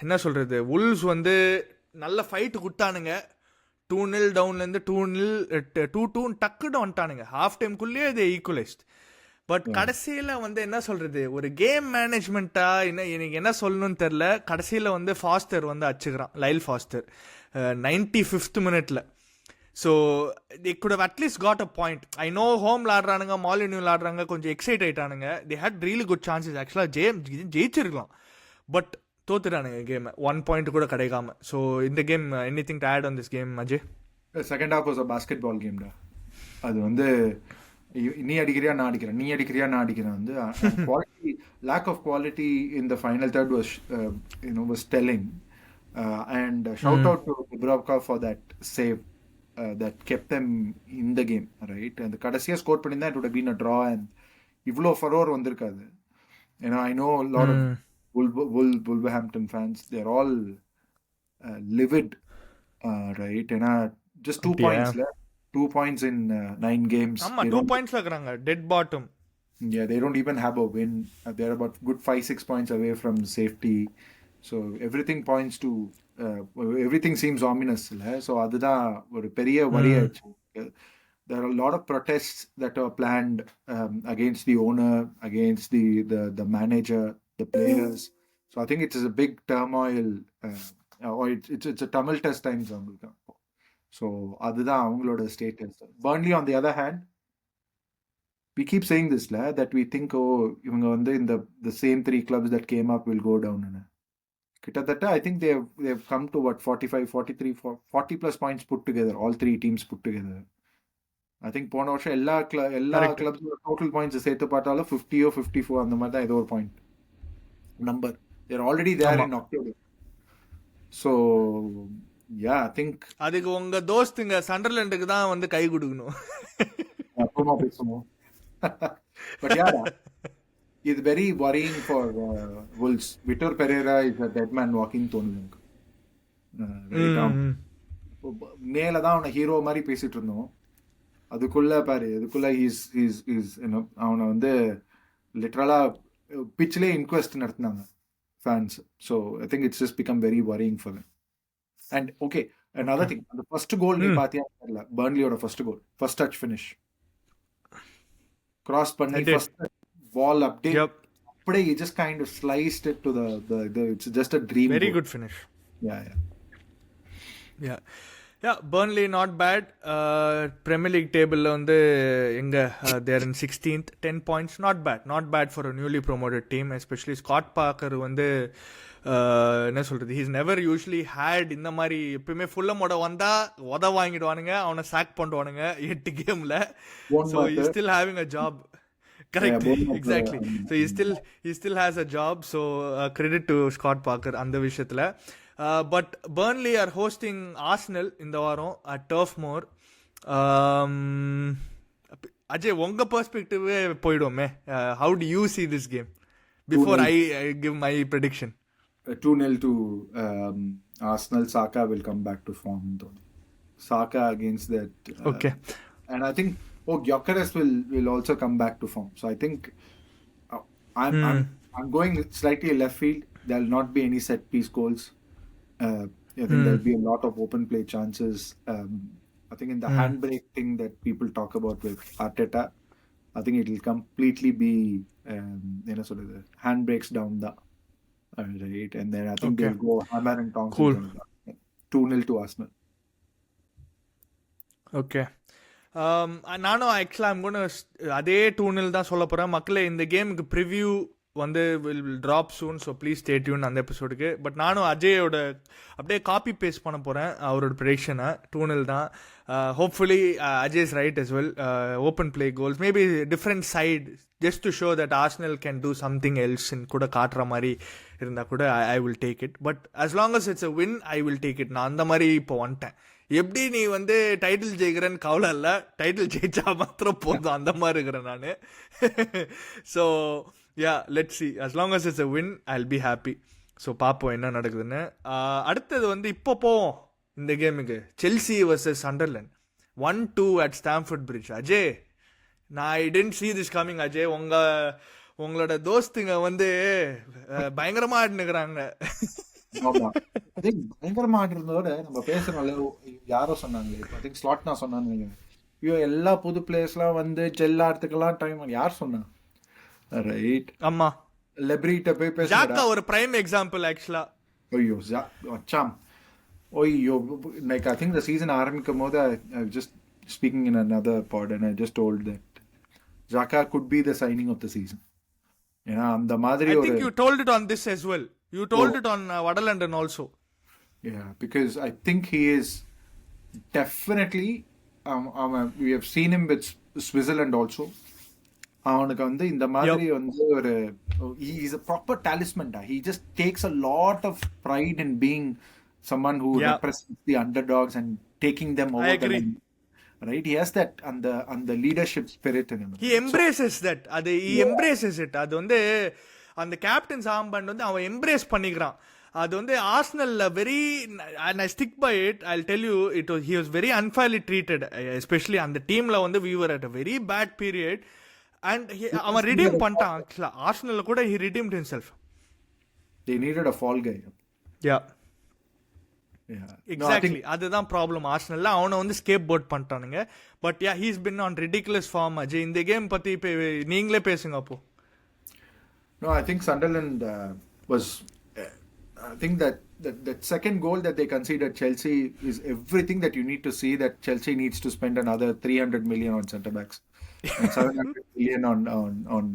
என்ன சொல்கிறது, Wolves வந்து நல்ல ஃபைட்டு கொடுத்தானுங்க. 2-0 டவுன்லேருந்து 2-2 டக்குன்னு வந்துட்டானுங்க. ஹாஃப் டைம்குள்ளேயே இது ஈக்குவலைஸ்ட். பட் கடைசியில் வந்து என்ன சொல்கிறது, ஒரு கேம் மேனேஜ்மெண்ட்டாக எனக்கு என்ன சொல்லணும்னு தெரில. கடைசியில் வந்து ஃபாஸ்டர் வந்து அடிச்சுக்கிறான், Lyle Foster 95th minute. So they could have at least got a point. I know ஹோமில் ஆடுறானுங்க, மாலினியூவில் ஆடுறாங்க, கொஞ்சம் excite ஆகிட்டானுங்க. they had really good chances. ஆக்சுவலாக ஜெயிச்சிருக்கலாம், பட் தோத்துட்டானுங்க கேமை. 1 point கூட கிடைக்காம. ஸோ இந்த game anything to add on this game, Ajay? Second half was a basketball game டா. அது வந்து நீ அடிக்கிறியா நான் அடிக்கிறேன் வந்து quality, lack of quality in the final third was telling. And shout out to Dubravka for that save that kept them in the game, right? And the கடைசியா score பண்ணிருந்தா it would have been a draw and இவ்வளோ ஃபரோர் வந்திருக்காது. I know a lot of Wolverhampton fans, they're all livid Right. ஏன்னா just 2 அப்படியா? points 2 points in 9 games. ஆமா, They 2 don't, பாயிண்ட்ஸ்ல இருக்கிறாங்க, dead bottom. yeah, they don't even have a win. They're about good 5-6 points away from safety. So everything points to everything seems ominous. So அதுதான் ஒரு பெரிய worry ஆயிடுச்சு. There are a lot of protests that are planned against the owner, against the manager, the players. So I think it is a big turmoil, or it's a tumultuous times அவங்களுக்கு. So அதுதான் அவங்களோட status. Burnley on the other hand, we keep saying this that we think, இவங்க வந்து the same 3 clubs that came up will go down. கிட்டத்தட்ட I think they've come to what, 45, 43, 40 plus points put together, all 3 teams put together. I think போன வருஷம் எல்லா clubs total points சேர்த்து பார்த்தாலும் 50 or 54 அந்த மாதிரி தான் ஏதோ ஒரு point number. They're already there in October. So yeah, I think அதுக்கு உங்க தோஸ்துங்க சண்டர்லாண்டுக்கு தான் வந்து கை கொடுக்கணும். அப்புறமா பேசுவோம். But yeah, it's very worrying for Wolves. Vitor Pereira is a dead man walking தோணுது. மேல தான் அவனை ஹீரோ மாதிரி பேசிட்டு இருந்தோம். அதுக்குள்ள அவனை வந்து லிட்டரலா பிச்சிலே இன்குவெஸ்ட் நடத்தினாங்க fans. So I think it's just become very worrying for them. And okay, another thing, அந்த ஃபர்ஸ்ட் கோல் நீ பாத்தியா தெரியல, பர்ன்லியோட first goal, first touch finish, cross பண்ணி ஃபர்ஸ்ட் பால் அப்படியே he just kind of sliced it to the it's just a dream. Very goal. Good finish. Yeah. Burnley not bad. Premier League table வந்து எங்க they are in 16th, 10 points. Not bad for a newly promoted team, especially Scott Parker வந்து என்ன சொல்றது, he's never usually had இந்த மாதிரி, எப்பவுமே ஃபுல்லமோட வந்தா வாங்கிடுவானுங்க, அவனை சாக் பண்ணுவானுங்க 8 கேம்ல. So he's still having a job. Correct. Exactly. So he still has a job. So credit to Scott Parker அந்த விஷயத்துல. But Burnley are hosting Arsenal இந்த வாரம் at Turf Moor. அஜய், உங்க perspective போயிடுவோமே. How do you see this game before I give my prediction? 2-0 to Arsenal. Saka will come back to form though. Saka against that. Okay. And I think Gyökeres will also come back to form. So I think I'm going slightly left field. There'll not be any set piece goals. I think there'll be a lot of open play chances. I think in the handbrake thing that people talk about with Arteta, I think it will completely be sort of the handbrakes down the right, and then I think they'll go hammer and tongs. Cool. 2-0 to Arsenal. Okay. நானும் ஆக்சுவலாக I'm அதே 2-0 தான் சொல்ல போகிறேன். மக்களே, இந்த கேமுக்கு preview வந்து will drop soon, so please stay tune அந்த எபிசோடுக்கு. பட் நானும் அஜயோட அப்படியே காப்பி பேஸ்ட் பண்ண போகிறேன் அவரோட ப்ரெடிக்ஷனை. 2-0 தான். Hopefully Ajay is right as well. Open play goals, maybe different side, just to show that Arsenal can do something எல்ஸ்ன்னு கூட காட்டுற மாதிரி இருந்தால் கூட I will take it. But as long as it's a win, I will take it. நான் அந்த மாதிரி இப்போ வந்துட்டேன். எப்படி நீ வந்து டைட்டில் ஜெயிக்கிறேன்னு கவலை இல்லை, டைட்டில் ஜெயிச்சா மாத்திரம் போதும், அந்த மாதிரி இருக்கிறேன் நான். So let's see. As long as it's a win, I'll be happy. So பார்ப்போம் என்ன நடக்குதுன்னு. அடுத்தது வந்து இப்போ போவோம் இந்த கேமுக்கு. Chelsea vs Sunderland 1-2 at Stamford Bridge. Ajay, நான் I didn't see this coming. Ajay, உங்களோட தோஸ்துங்க வந்து பயங்கரமா ஆடினுக்கிறாங்க. பயங்கரமா ஆடுறதோட நம்ம பேசுறோம்ல, யாரோ சொன்னாங்களே, ஐ திங்க் ஸ்லாட் நான் சொன்னான்னு, ஐயோ எல்லா புது பிளேயர்ஸ்லாம் வந்து ஜெல் ஆடுறதுக்கெல்லாம் டைம், யார் சொன்னா? ரைட், ஆமா, லெப்ரிட்ட போய் பேசுறா. ஜாக்கா ஒரு பிரைம் எக்ஸாம்பிள் ஆக்சுவலா. ஐயோ அச்சாம், ஐயோ, like I think the season ஆரம்பிக்கும் போது I was just speaking in another pod and I just told that Xhaka could be the signing of the season. ஏன்னா அந்த மாதிரி I think you told it on this as well. You told it on Vada London also. Yeah, because I think he is definitely we have seen him with Switzerland also. அவனுக்கு வந்து இந்த மாதிரி வந்து ஒரு he is a proper talisman. He just takes a lot of pride in being someone who represents the underdogs and taking them over. I agree. Right, he has that and the leadership spirit in him. He embraces that. He embraces it. அது வந்து அந்த captains ஆம்பண்ட் வந்து அவன் embrace பண்ணிக்கிறான். அது வந்து ஆர்சனல்ல very, and I stick by it, I tell you, it was, he was very unfairly treated, especially அந்த டீம்ல வந்து we were at a very bad period, and அவன் ரிடீம் பண்ணிட்டான். ஆக்சுவலா ஆர்சனல்ல கூட he redeemed himself. They needed a fall guy. Yeah, Yeah. Exactly. அதுதான் problem ஆர்சனல்ல. அவனை வந்து ஸ்கேப் போர்ட் பண்ணிட்டானுங்க. But yeah, he's been on ridiculous form. Ajay, இந்த கேம் பத்தி இப்போ நீங்களே பேசுங்க அப்போ. No, I think Sunderland was. I think that second goal that they conceded Chelsea is everything that you need to see, that Chelsea needs to spend another 300 million on centre backs and 700 million on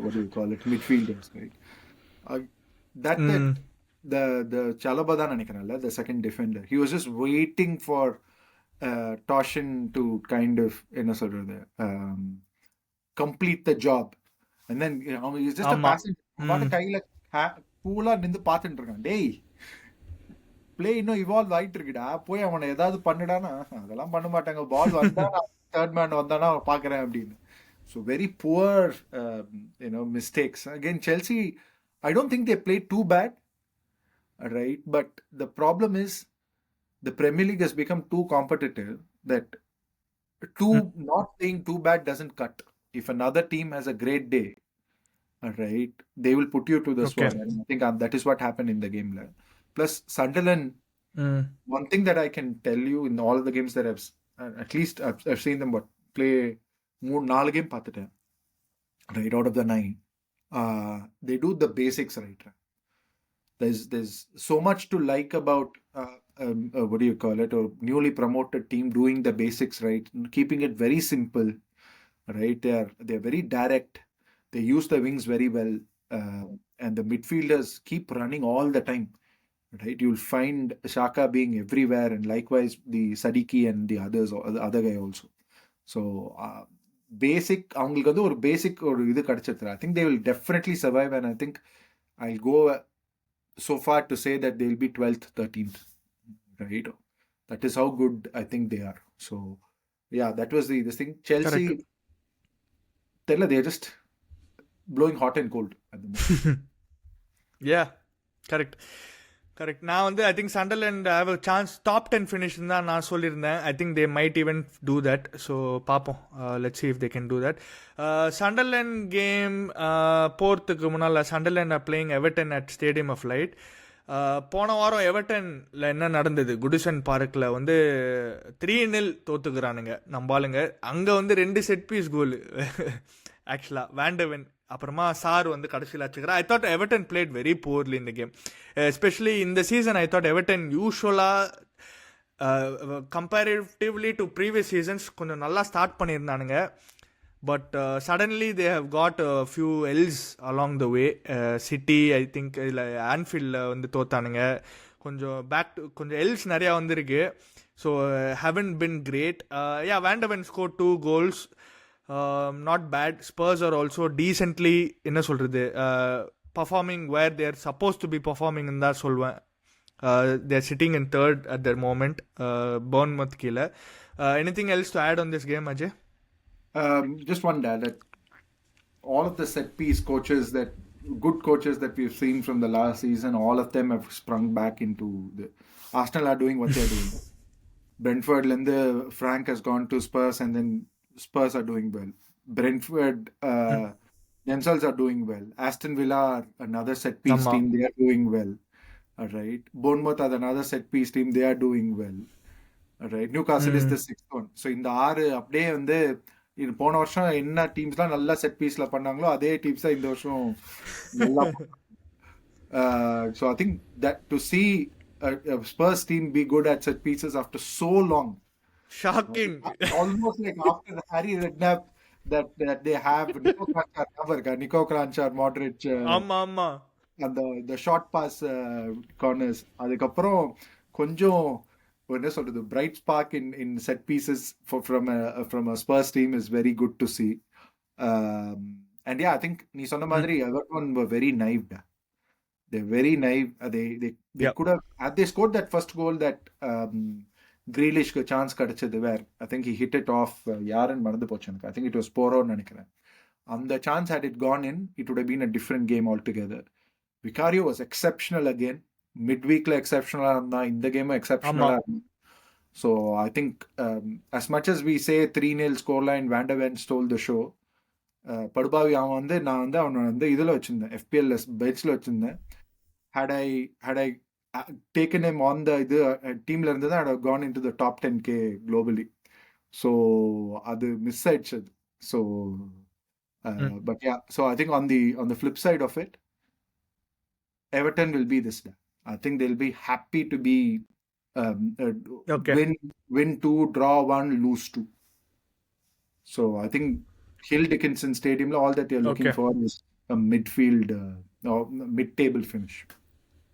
what do you call it, midfielders, right? That the Chalobah நினைக்கிறேன்ல, the second defender, he was just waiting for Toshin to kind of என்ன சொல்றது, complete the job, and then he's just a passenger. அவன் கையில கூலா நின்று பார்த்துட்டு இருக்கான். டேய், play இன்னும் இவால்வ் ஆயிட்டு இருக்குடா, போய் அவனை ஏதாவது பண்ணுடானா. அதெல்லாம் பண்ண மாட்டாங்க. பால் வந்தா தேர்ட் மேன் வந்தானா பாக்குறேன் அப்படின்னு. So very poor mistakes again Chelsea. I don't think they played too bad, right? But the problem is the Premier League has become too competitive that not playing too bad doesn't cut. If another team has a great day, right, they will put you to the sword. And I think that is what happened in the game. Plus Sunderland, one thing that I can tell you in all the games that at least I've seen them play 4 game பார்த்துட்டேன், right, out of the 9. They do the basics right. There's so much to like about what do you call it, or newly promoted team doing the basics right, keeping it very simple, right? They're very direct. They use the wings very well, and the midfielders keep running all the time, right? You'll find Shaka being everywhere, and likewise the Sadiki and the other guy also. So basic, அவங்களுக்கு வந்து ஒரு பேசிக் ஒரு இது கிடைச்சிருச்சு. I think they will definitely survive, and I think I'll go so far to say that they'll be 12th, 13th, right? That is how good I think they are. So yeah, that was this thing. Chelsea, they're just blowing hot and cold at the moment. Yeah, correct. நான் வந்து I think Sunderland have a chance top 10 finish தான் நான் சொல்லியிருந்தேன். I think they might even do that. So பார்ப்போம், let's see if they can do that. Sunderland game போகிறதுக்கு முன்னால் Sunderland are playing Everton at Stadium of Light. போன வாரம் எவர்டனில் என்ன நடந்தது, குடிசன் பார்க்கில் வந்து 3-0 தோத்துக்கிறானுங்க நம்ம ஆளுங்க. அங்கே வந்து 2 செட் பீஸ் கோல் ஆக்சுவலாக வேண்டவன், அப்புறமா சார் வந்து கடைசியில் அடிச்சுக்கிறேன். I thought Everton played very poorly இந்த கேம், எஸ்பெஷலி இந்த season. I thought Everton usually comparatively to previous seasons கொஞ்சம் நல்லா ஸ்டார்ட் பண்ணியிருந்தானுங்க. But suddenly they have got few L's along the way. City I think இதில் ஆன்ஃபீல்டில் வந்து தோத்தானுங்க. கொஞ்சம் எல்ஸ் நிறையா வந்திருக்கு. So haven't been great. Yeah, வேண்டவன் score 2 goals. Not bad. Spurs are also decently, என்ன சொல்கிறது, performing where they are supposed to be performing in தான் சொல்வேன். They are sitting in third at the moment. Bournemouth கீழே. Anything else to add on this game, Ajay? Just one that all of the set piece coaches, that good coaches that we've seen from the last season, all of them have sprung back into the Arsenal are doing what they're doing. Brentford lende Frank has gone to Spurs, and then Spurs are doing well. Brentford themselves are doing well. Aston Villa are another set piece team, they are doing well. All right. Bournemouth are another set piece team, they are doing well. All right. Newcastle is the 6th one. So இந்த 6 அப்படியே வந்து இது போன வருஷம் என்ன டீம்ஸ்லாம் நல்லா set பீஸ்ல பண்ணாங்களோ அதே டீம்ஸ் தான் இந்த வருஷம் நல்லா. So I think that to see a Spurs team be good at set pieces after so long, shocking. Almost like after the Harry Redknapp that they have. Nico Kranjčar, Modric, ஆமா and the short pass corners. அதுக்கப்புறம் கொஞ்சம் என்ன சொல்றது, bright spark in set pieces from a Spurs team is very good to see. And yeah, I think நீ சொன்ன மாதிரி Everton were very naive. They're very naive. They could have, had they scored that first goal that Grealishக்கு சான்ஸ் கிடைச்சது, where I think he hit it off, யாருன்னு மறந்து போச்சு எனக்கு. I think it was Poroன்னு நினைக்கிறேன். அந்த chance had it gone in, it would have been a different game altogether. Vicario was exceptional again, mid வீக்ல எக்ஸப்ஷனலா இருந்தா, இந்த கேமும் ஆமா எக்ஸப்ஷனலா இருந்தா. So I think as much as we say 3-0 scoreline, Van der Ven stole the show. படுபாவி அவன் வந்து நான் வந்து அவனை வந்து இதில் வச்சிருந்தேன், FPL பெட்ஸில் வச்சிருந்தேன். had I taken him on the இது டீம்ல இருந்து தான், I'd have gone into the top 10k globally. So அது மிஸ் ஆயிடுச்சு அது. So but yeah, so I think on the flip side of it, Everton will be this day. I think they'll be happy to be okay win 2, draw 1, lose 2. So I think Hill Dickinson Stadium, all that you're looking for is a midfield or mid-table finish.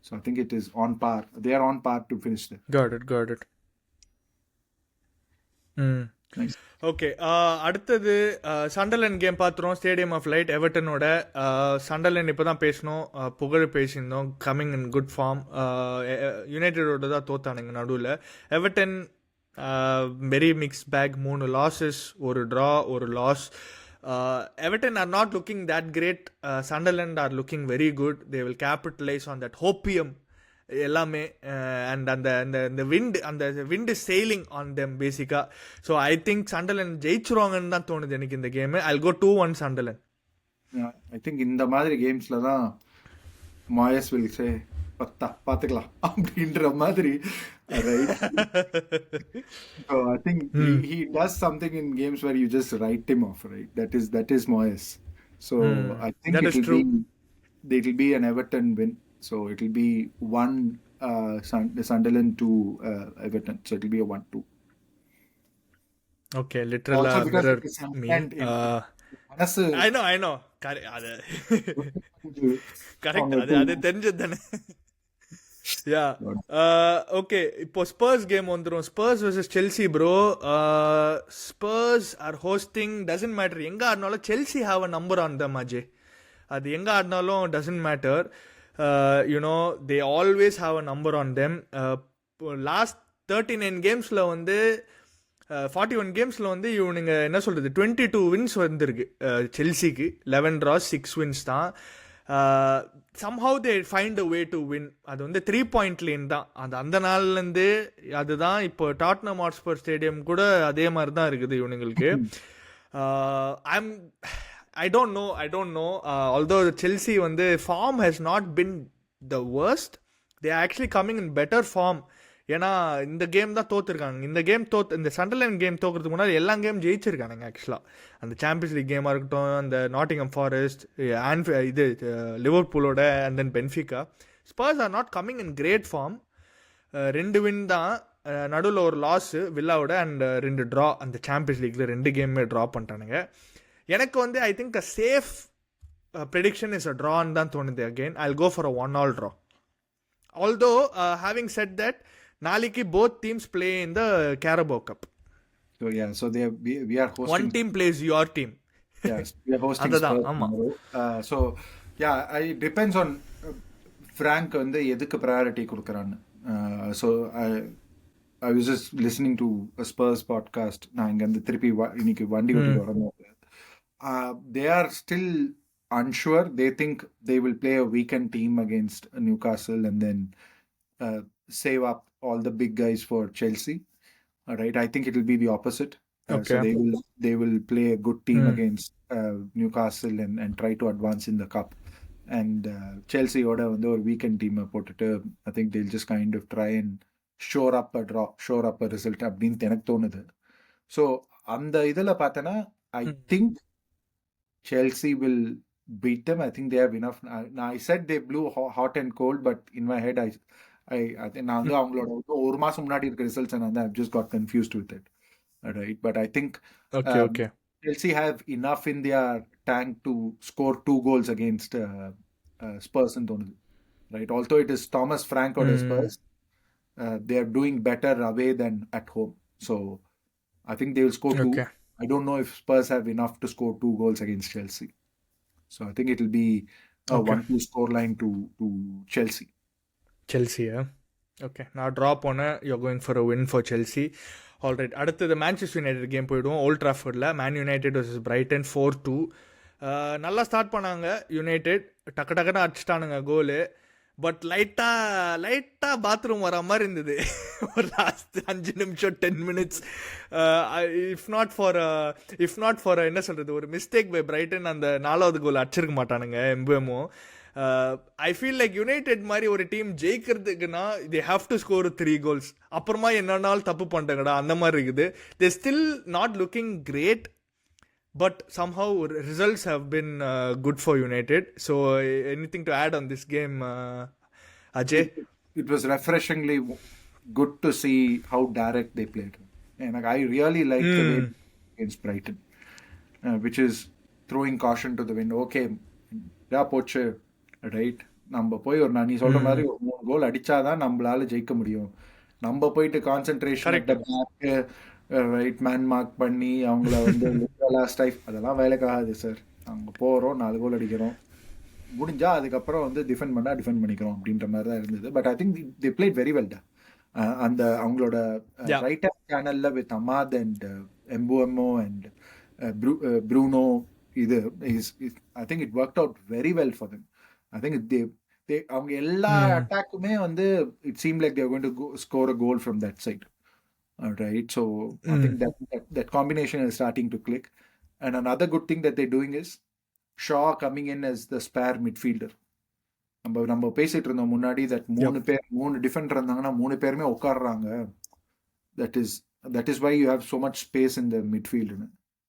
So I think it is on par. They are on par to finish there. got it Nice. Okay, அடுத்தது Sunderland game பார்த்துருவோம். Stadium of light எவர்டனோட. Sunderland இப்போ தான் பேசணும், புகழ் பேசியிருந்தோம், coming in good form. யுனைடெடோட தான் தோத்தானுங்க நடுவில். Everton very mixed bag, 3 losses, 1 draw, 1 loss. Everton are not looking that great. Sunderland are looking very good. They will capitalize on that hopium எல்லாமே. அண்ட் அந்த wind is selling on them பேசிக்கா. So I think Sunderland ஜெயிச்சிருவாங்கன்னு தான் தோணுது எனக்கு இந்த game. I'll go 2-1 Sunderland. I think இந்த மாதிரி கேம்ஸ்ல தான் மாயஸ் வில் சே பார்த்துக்கலாம் அப்படின்ற மாதிரி. So I think he does something in games where you just write him off, right? That is Moyes. So I think it will be an Everton win. So it will be 1 Sunderland to Everton. So it will be a 1-2. Okay, literal mirror me. I know. Correct. அது தெரிஞ்சது தானே. Yeah. Okay, இப்போ spruce game வந்துரும். Spruce vs Chelsea bro. Spurs are hosting, doesn't matter எங்க ஆடினாலும் Chelsea have a number on them Ajay. அது எங்க ஆடினாலும் doesn't matter. They always have a number on them. Last 39 gamesல வந்து 41 கேம்ஸில் வந்து இவனுங்க என்ன சொல்கிறது 22 wins வந்துருக்கு செல்சிக்கு. 11 draws 6 wins தான். somehow they find a way to win. அது வந்து 3-point lane தான். அந்த நாள்லேருந்து அதுதான். இப்போ டாட்னம் ஹாட்ஸ்பர் ஸ்டேடியம் கூட அதே மாதிரி தான் இருக்குது இவனுங்களுக்கு. I don't know. Although Chelsea வந்து form has not been the worst, they are actually coming in better form. ஏன்னா இந்த கேம் தான் தோத்துருக்காங்க. இந்த சண்டர்லேண்ட் கேம் தோக்கிறதுக்கு முன்னாடி எல்லா கேம் ஜெயிச்சிருக்கானுங்க ஆக்சுவலாக. அந்த சாம்பியன்ஸ் லீக் கேமாக இருக்கட்டும், அந்த நாட்டிங்ஹாம் ஃபாரஸ்ட், இது லிவர்பூலோட, and then Benfica. Spurs are not coming in great form. 2 win தான், நடுவில் ஒரு லாஸு வில்லாவோட, அண்ட் 2 draw. அந்த சாம்பியன்ஸ் லீக்கில் 2 கேமே ட்ரா பண்ணிட்டானுங்க. எனக்கு வந்து I think a safe prediction is a ட்ரான்னு தான் தோணுது. Again I'll go for a 1-all draw. Although having said that, நாளைக்கு both teams play in the Carabao Cup. So yeah, so we are hosting. One team plays your team. Yes, we are hosting Spurs tomorrow. So yeah, it depends on Frank வந்து எதுக்கு priority கொடுக்கறான்னு. So I was just listening to a Spurs podcast. நான் இங்க வந்து திருப்பி இன்னைக்கு வண்டி ஓட்டி வரணும். They are still unsure. They think they will play a weekend team against Newcastle and then save up all the big guys for Chelsea. All right, I think it will be the opposite. Okay. So they will play a good team against Newcastle and try to advance in the cup. And Chelsea oda வந்து ஒரு weekend team போட்டுட்டு I think they'll just kind of try and shore up a draw, shore up a result அப்படின்னு எனக்கு தோணுது. So அந்த இதுல பார்த்தனா I think Chelsea will beat them. I think they have enough. Now I said they blew hot and cold, but in my head I நான் வந்து அவங்களோட ஒரு மாசம் முன்னாடி இருக்க ரிசல்ட்ஸ் நான் I've just got confused with it. Right, but I think okay. Chelsea have enough in their tank to score 2 goals against Spurs and Tony. Right, although it is Thomas Frank or Spurs, they are doing better away than at home. So I think they will score 2. Okay. I don't know if Spurs have enough to score 2 goals against Chelsea. So I think it will be a 1-2 scoreline to Chelsea. Chelsea, yeah. Okay, now drop on it. You're going for a win for Chelsea. All right, அடுத்தது Manchester United game போயிடுவோம். Old ட்ராஃபர்டில் Man United vs Brighton 4-2. நல்லா start பண்ணாங்க United, டக்குன்னு அடிச்சிட்டானுங்க கோலு. But லைட்டா bathroom வர மாதிரி இருந்தது ஒரு லாஸ்ட் 5 நிமிஷம் 10 மினிட்ஸ். இஃப் நாட் ஃபார் என்ன சொல்றது, ஒரு மிஸ்டேக் பை பிரைட்டன் அந்த 4வது கோல் அடிச்சிருக்க மாட்டானுங்க Mbeumo. I feel like United மாதிரி ஒரு டீம் ஜெயிக்கிறதுக்குன்னா they have to score 3 goals. அப்புறமா என்னன்னாலும் தப்பு பண்ணிட்டாங்கடா அந்த மாதிரி இருக்குது. They still not looking great, but somehow results have been good for United. So anything to add on this game, Ajay? It was refreshingly good to see how direct they played. And like, I really liked the way against Brighton, which is throwing caution to the wind. Okay, poche, right? நம்ம போய் ஒரு நீ சொல்ற மாதிரி ஒரு 3 கோல் அடிச்சாதான் நம்மளால ஜெயிக்க முடியும். நம்ம போயிட்டு concentration at the back, right man mark பண்ணி அவங்கள வந்து அதெல்லாம் வேலைக்காகாது சார். நாங்கள் போகிறோம் 4 கோல் அடிக்கிறோம், முடிஞ்சா அதுக்கப்புறம் வந்து டிஃபெண்ட் பண்ணிக்கிறோம் அப்படின்ற மாதிரி தான் இருந்தது. But I think they played very well. அந்த அவங்களோட ரைட் ஹேண்ட் சேனல்ல with Amad and Mbeumo and Bruno, இது I think it work out very well for them. I think அவங்க எல்லா அட்டாக்குமே வந்து it seem like their going to score a goal from that side. Right, so I think that combination is starting to click. And another good thing that they're doing is Shaw coming in as the spare midfielder. நம்ம பேசிட்டு இருந்தோம் முன்னாடி that 3 Defender இருந்தாங்கன்னா 3 பேருமே உட்கார்றாங்க. That is why you have so much space in the midfield.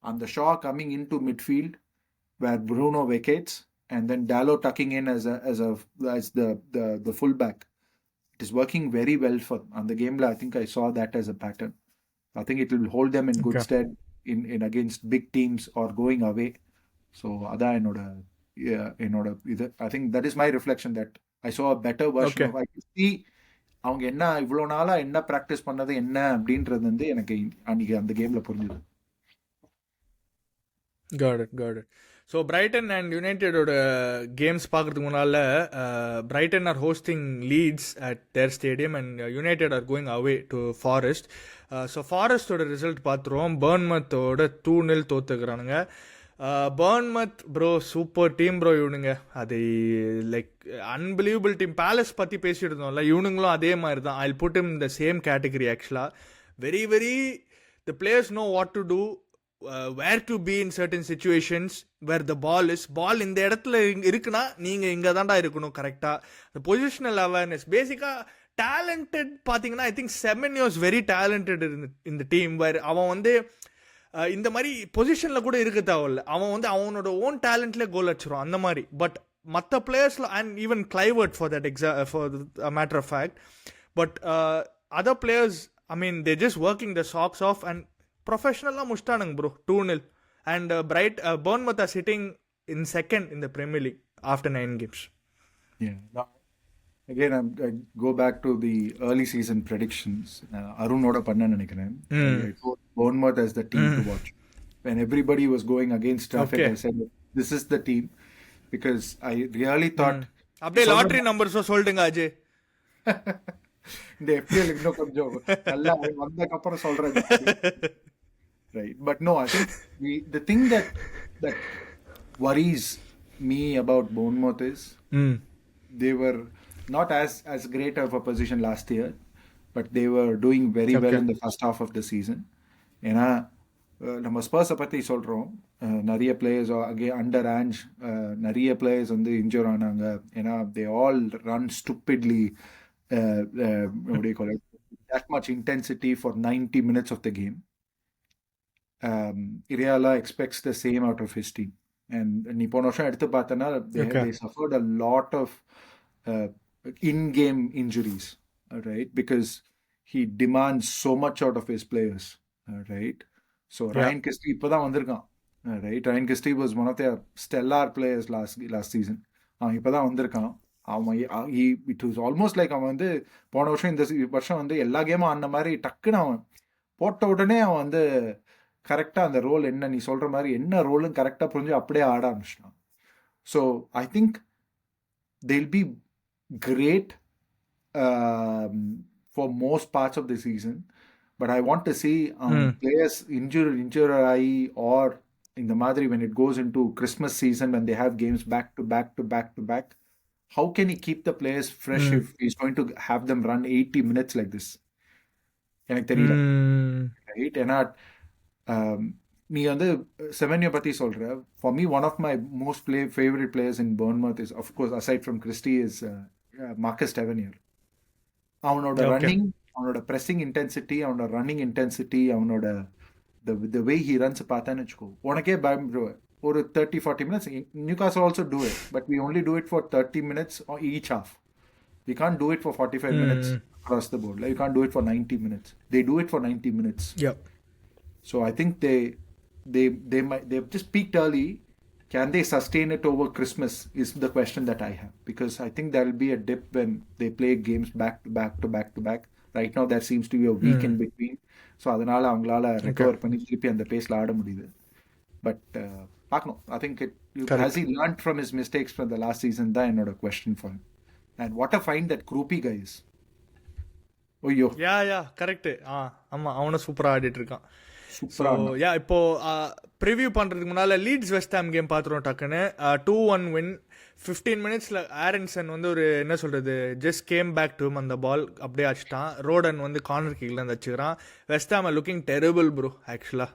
And the Shaw coming into midfield where Bruno vacates and then Dalot tucking in as the fullback. It is working very well for on the game. I think I saw that as a pattern. I think it will hold them in good stead in against big teams or going away. So adha enoda I think that is my reflection, that I saw a better version of I could see அவங்க என்ன இவ்வளோ நாளா என்ன practice பண்ணது என்ன அப்படின்றது வந்து எனக்கு அன்னைக்கு அந்த கேம்ல புரிஞ்சுது. Got it. So Brighton and யுனைடெடோட கேம்ஸ் பார்க்குறதுக்கு முன்னால் Brighton are hosting Leeds at their stadium and United are going away to Forest. So ஃபாரஸ்டோட ரிசல்ட் பார்த்துருவோம். பர்ன்மத்தோட 2-0 தோத்துக்கிறானுங்க. Bournemouth bro super team bro. இவனுங்க அது லைக் அன்பிலீவபிள் டீம். பேலஸ் பற்றி பேசிட்டு இருந்தோம்ல, இவனுங்களும் அதே மாதிரி தான். I put him the same category ஆக்சுவலாக. Very the players know what to do, where to be in certain situations where the ball இந்த இடத்துல இருக்குன்னா நீங்கள் இங்கே தான்டா இருக்கணும் கரெக்டாக. the positional awareness, பேசிக்காக டேலண்டட் பார்த்தீங்கன்னா I think semen was very talented இந்த டீம். வேர் அவன் வந்து இந்த மாதிரி பொசிஷனில் கூட இருக்க தேவையில்ல, அவன் வந்து அவனோட ஓன் டேலண்ட்லேயே கோல் அடிச்சிடும் அந்த மாதிரி. பட் மற்ற பிளேயர்ஸில் and even Kluivert for that for matter of fact, but other players I mean they just working the socks off and ப்ரொஃபஷனலாக முடிச்சிட்டானுங்க bro 2-0. And Bournemouth are sitting in second in the Premier League after 9 games. Yeah. Again, I go back to the early season predictions. Arunoda panna nenikiren. I thought Bournemouth as the team to watch. When everybody was going against traffic, I said this is the team, because I really thought அப்படியே lottery numbers சொல்லுங்க அஜய். இந்த FPL இன்னும் கொஞ்சம் நல்லா வந்ததுக்கு அப்புறம் சொல்றேன். Right, but no, I think the thing that worries me about Bournemouth is they were not as great of a position last year, but they were doing very well in the first half of the season. ஏன்னா நம்ம ஸ்பர்ஸை பற்றி சொல்கிறோம், நிறைய players under ஆஞ்ச் நிறைய players வந்து injure ஆனாங்க. ஏன்னா they all run stupidly, what do you call it, that much intensity for 90 minutes of the game. Iriala expects the same out of his team, and நீ போன வருஷம் எடுத்து பார்த்தனா they suffered a lot of in-game injuries, right, because he demands so much out of his players, right. So Ryan Christie இப்பதான் வந்திருக்கான், right. Ryan Christie was one of their stellar players last season. அவன் இப்பதான் வந்திருக்கான். அவன் it was almost like அவன் வந்து போன வருஷம் இந்த வருஷம் வந்து எல்லா கேமும் ஆன மாதிரி டக்குன்னு அவன் போட்ட உடனே அவன் வந்து கரெக்டாக அந்த ரோல் என்ன நீ சொல்கிற மாதிரி என்ன ரோலுன்னு கரெக்டாக புரிஞ்சு அப்படியே ஆட ஆரம்பிச்சிட்டான். So I think they'll be great for most parts of the season, but I want to see players injured or in the madri when it goes into Christmas season when they have games back to back, how can he keep the players fresh if he's going to have them run 80 minutes like this? எனக்கு தெரியல, right? ஏன்னா நீ வந்து Semenyo பத்தி சொல்ற. For me one of my most favourite players in Bournemouth is of course aside from Christie is Marcus Tavernier. அவனோட running, அவனோட pressing intensity, அவனோட ரன்னிங் இன்டென்சிட்டி, அவனோட the way he runs பார்த்தேன்னு வச்சுக்கோ, உனக்கே பயப்படுவ. ஒரு 30-40 minutes. Newcastle also do it, but we only do it for 30 minutes each half. We can't do it for 45 minutes across the board. Like, you can't do it for 90 minutes. They do it for 90 minutes. Yep. So I think they've just peaked early. Can they sustain it over Christmas is the question that I have, because I think there will be a dip when they play games back to back to back to back. Right now there seems to be a week in between. So அதனால அவங்களால recover பண்ணி திருப்பி அந்த பேஸ்ல ஆட முடியுது. But பார்க்கணும். I think has he learned from his mistakes from the last season? தான் என்னோட question for him. And what a find that Krupi guy is. ஓய்யோ, யா கரெக்ட். ஆமா, அவனும் சூப்பரா ஆடிட்டு இருக்கான். சூப்பரா. யா, இப்போ ப்ரிவியூ பண்றதுக்கு முன்னால லீட்ஸ் வெஸ்ட் ஹாம் கேம் பாத்துறோம் டக்குன்னு. 2-1 வின். 15 minutesல ஆரன்சன் வந்து ஒரு என்ன சொல்றது, ஜஸ்ட் கேம் பேக் டு அந்த பால் அப்படியே அடிச்சிட்டான். ரோடன் வந்து கார்னர் கிக்ல இருந்து அடிச்சுக்கிறான். West Ham looking terrible bro. Actually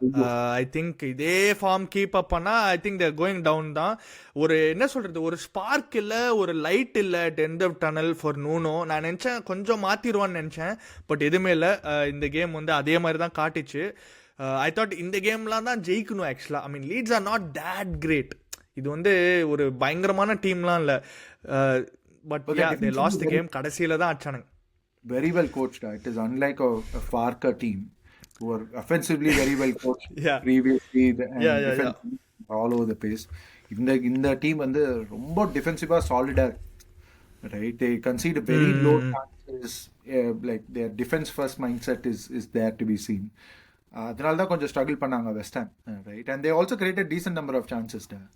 I think இதே ஃபார்ம் கீப் அப் பண்ணா I think they're going down தான். ஒரு என்ன சொல்றது, ஒரு ஸ்பார்க் இல்ல, ஒரு லைட் இல்ல end of tunnel for Nuno. நான் நினைச்சேன் கொஞ்சம் மாத்திருவான்னு நினைச்சேன், பட் எதுவுமே இல்லை. இந்த கேம் வந்து அதே மாதிரி தான் காட்டிச்சு. ஐ தாட் இந்த கேம்லாம் தான் ஜெயிக்கணும் actually. I mean Leeds are not that great. இது வந்து ஒரு பயங்கரமான டீம்லாம் இல்ல, but they lost the game. கடைசியில தான் அடிச்சானுங்க. Very well coached. It is unlike a Farker team who are offensively very well coached. Previously defensively all over the pace. இந்த டீம் வந்து ரொம்ப டிஃபென்சிவா சாலிடா, right? They concede very low chances. Like their defense first mindset is there to be seen. அதனால தான் கொஞ்சம் struggle பண்ணாங்க West Ham, right? And they also created decent number of chances there,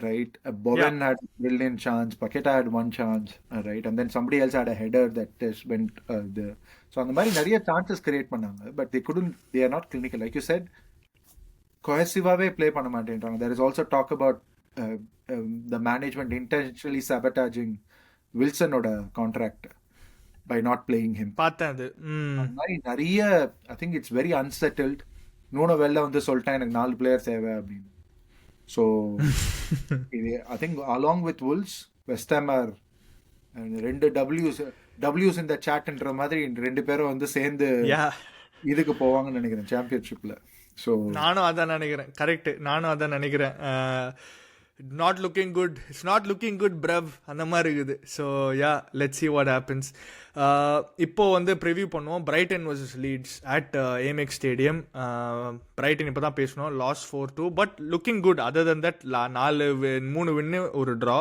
right? Bowen had a brilliant chance, Paqueta had one chance, right? And then somebody else had a header that just went there. So அந்த மாதிரி நிறைய chances create பண்ணாங்க, but they are not clinical. Like you said, cohesivaவே play பண்ண மாட்டேன்றாங்க. There is also talk about the management intentionally sabotaging Wilsonோட contract by not playing him. பார்த்தேன் அது. நிறைய I think it's very unsettled. Nuno வெளில வந்து சொல்லிட்டேன் எனக்கு 4 பிளேயர் தேவை அப்படின்னு. So I think along with Wolves, West Ham are ரெண்டு W's in the chatன்ற மாதிரி ரெண்டு பேரும் வந்து சேர்ந்து இதுக்கு போவாங்கன்னு நினைக்கிறேன், சாம்பியன்ஷிப்ல. ஸோ நானும் அதான் நினைக்கிறேன். கரெக்ட், நானும் அதான் நினைக்கிறேன். Not looking good, it's not looking good bro, அந்த மாதிரி இருக்குது. So yeah, let's see what happens. இப்போ வந்து ப்ரிவியூ பண்ணுவோம் Brighton vs Leeds at Amex stadium. Brighton இப்போ தான் பேசணும், loss 4-2, but looking good. Other than that 3 win ஒரு draw,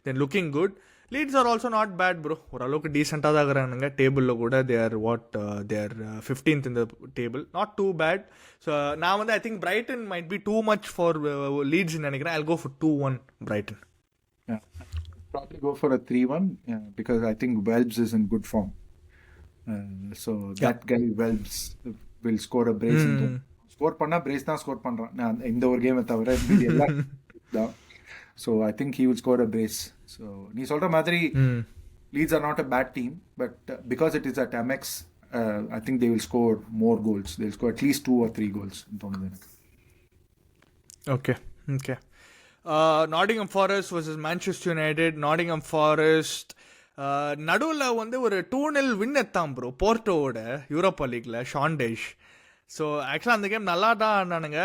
then looking good. Leeds are also not bad bro, ஓரளவுக்கு டீசெண்டாக தான் இருக்கிறானுங்க. டேபிளில் கூட they're 15th in the table, not too bad. So நான் வந்து I think Brighton might be too much for Leeds நினைக்கிறேன். I'll go for 2-1 Brighton. Probably go for a 3-1 because I think Welbs is in good form. So that guy Welbs will score a brace. Score பண்ணா brace தான் score பண்றான். நான் இந்த ஒரு கேமை தவிர மீதி எல்லாம் தான். So I think he will score a brace. So நீ சொல்ற மாதிரி Leeds are not a bad team, but because it is at Amex, I think they will score more goals. They'll score at least 2 or 3 goals in தோணுது எனக்கு. Okay. Nottingham Forest vs Manchester United. Nottingham Forest நடுவில் வந்து ஒரு 2-0 win எத்தான் bro போர்ட்டோவோட Europa லீக்ல, Sean Dyche. So ஆக்சுவலாக அந்த கேம் நல்லா தான் ஆனானுங்க.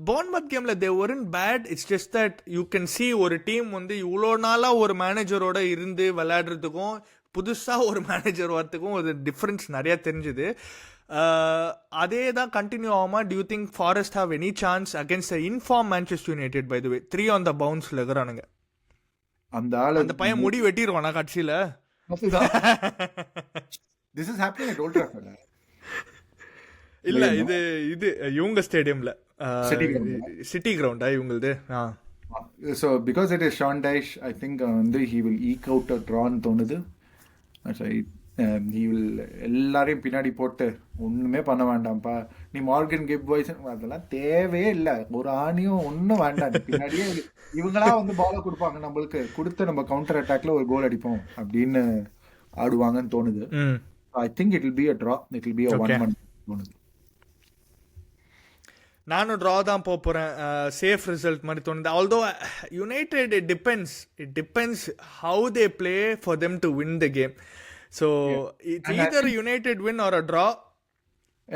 போர்ன்மத் கேமில் they weren't bad. It's just that you can see ஒரு டீம் வந்து இவ்வளோ நாளாக ஒரு மேனேஜரோட இருந்து விளையாடுறதுக்கும் புதுசாக ஒரு மேனேஜர் வரத்துக்கும் ஒரு டிஃப்ரென்ஸ் நிறையா தெரிஞ்சுது. அதே தான் கண்டினியூ ஆகுமா? Do you think Forest have any chance against the informed Manchester United, by the way? 3 on the bounce-ல இருக்கிறானுங்க. அந்த பையன் முடி வெட்டிடுவானா கட்சியில? This is happening at Old Trafford. இல்ல, இது இவங்க ஸ்டேடியம்ல, city கிரவுண்டா இவங்களது. So because it is Sean Dyche, I think he will eke out a draw ன்னு தோணுது. நீ எல்லாரையும் பின்னாடி போட்டு ஒண்ணுமே பண்ண வேண்டாம்ப்பா, நீ மார்கன் கிப் பாய்ஸ் அதெல்லாம் தேவையே இல்லை, ஒரு ஆணியும் ஒன்றும் வேண்டாம், பின்னாடியே இவங்களா வந்து பால கொடுப்பாங்க, நம்மளுக்கு கொடுத்து நம்ம கவுண்டர் அட்டாக்ல ஒரு கோல் அடிப்போம் அப்படின்னு ஆடுவாங்கன்னு தோணுது. ஐ think it will be a draw, it will be a 1-1 தோணுது. நானும் ட்ரா தான் போகிறேன், சேஃப் ரிசல்ட் மாதிரி தோணுது. Although United it depends how they play for them to win the game. So it's either United win or a draw.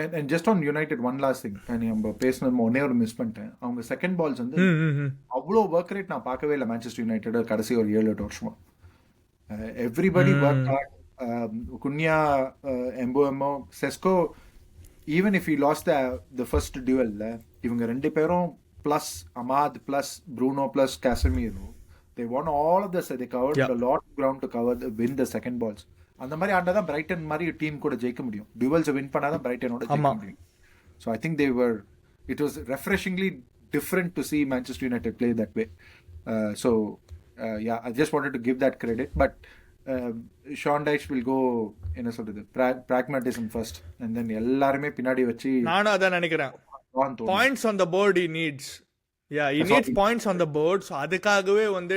And just on United, one last thing, நம்ம பேசணும் ஒன்னே ஒரு miss பண்ணிட்டேன். அவங்க second balls வந்து அவ்வளோ work rate நான் பார்க்கவே இல்லை மேன்செஸ்டர் யுனைடெட் கடைசி ஒரு 7-8 வருஷமா. Everybody work hard. Cunha, Mbeumo, Sesko, even if you lost the first டியூவல்ல இவங்க ரெண்டு பேரும் plus Amad plus Bruno plus Casemiro, they won all of this, they covered a lot of ground to cover win the second balls. அந்த மாதிரி ஆண்டாதான் Brayton மாதிரி team கூட ஜெயிக்க முடியும், டியூவல்ஸ் வின் பண்ணாதான் பிரைட்டனோட ஜெயிக்க முடியும். So I think it was refreshingly different to see Manchester United play that way. So yeah, I just wanted to give that credit, but Sean Dyche will go என்ன சொல்றது pragmatism first and then எல்லாருமே பின்னாடி வச்சு. நானும் அதான் நினைக்கிறேன், points on the board he needs. Yeah, he needs points on the board. So அதுக்காகவே வந்து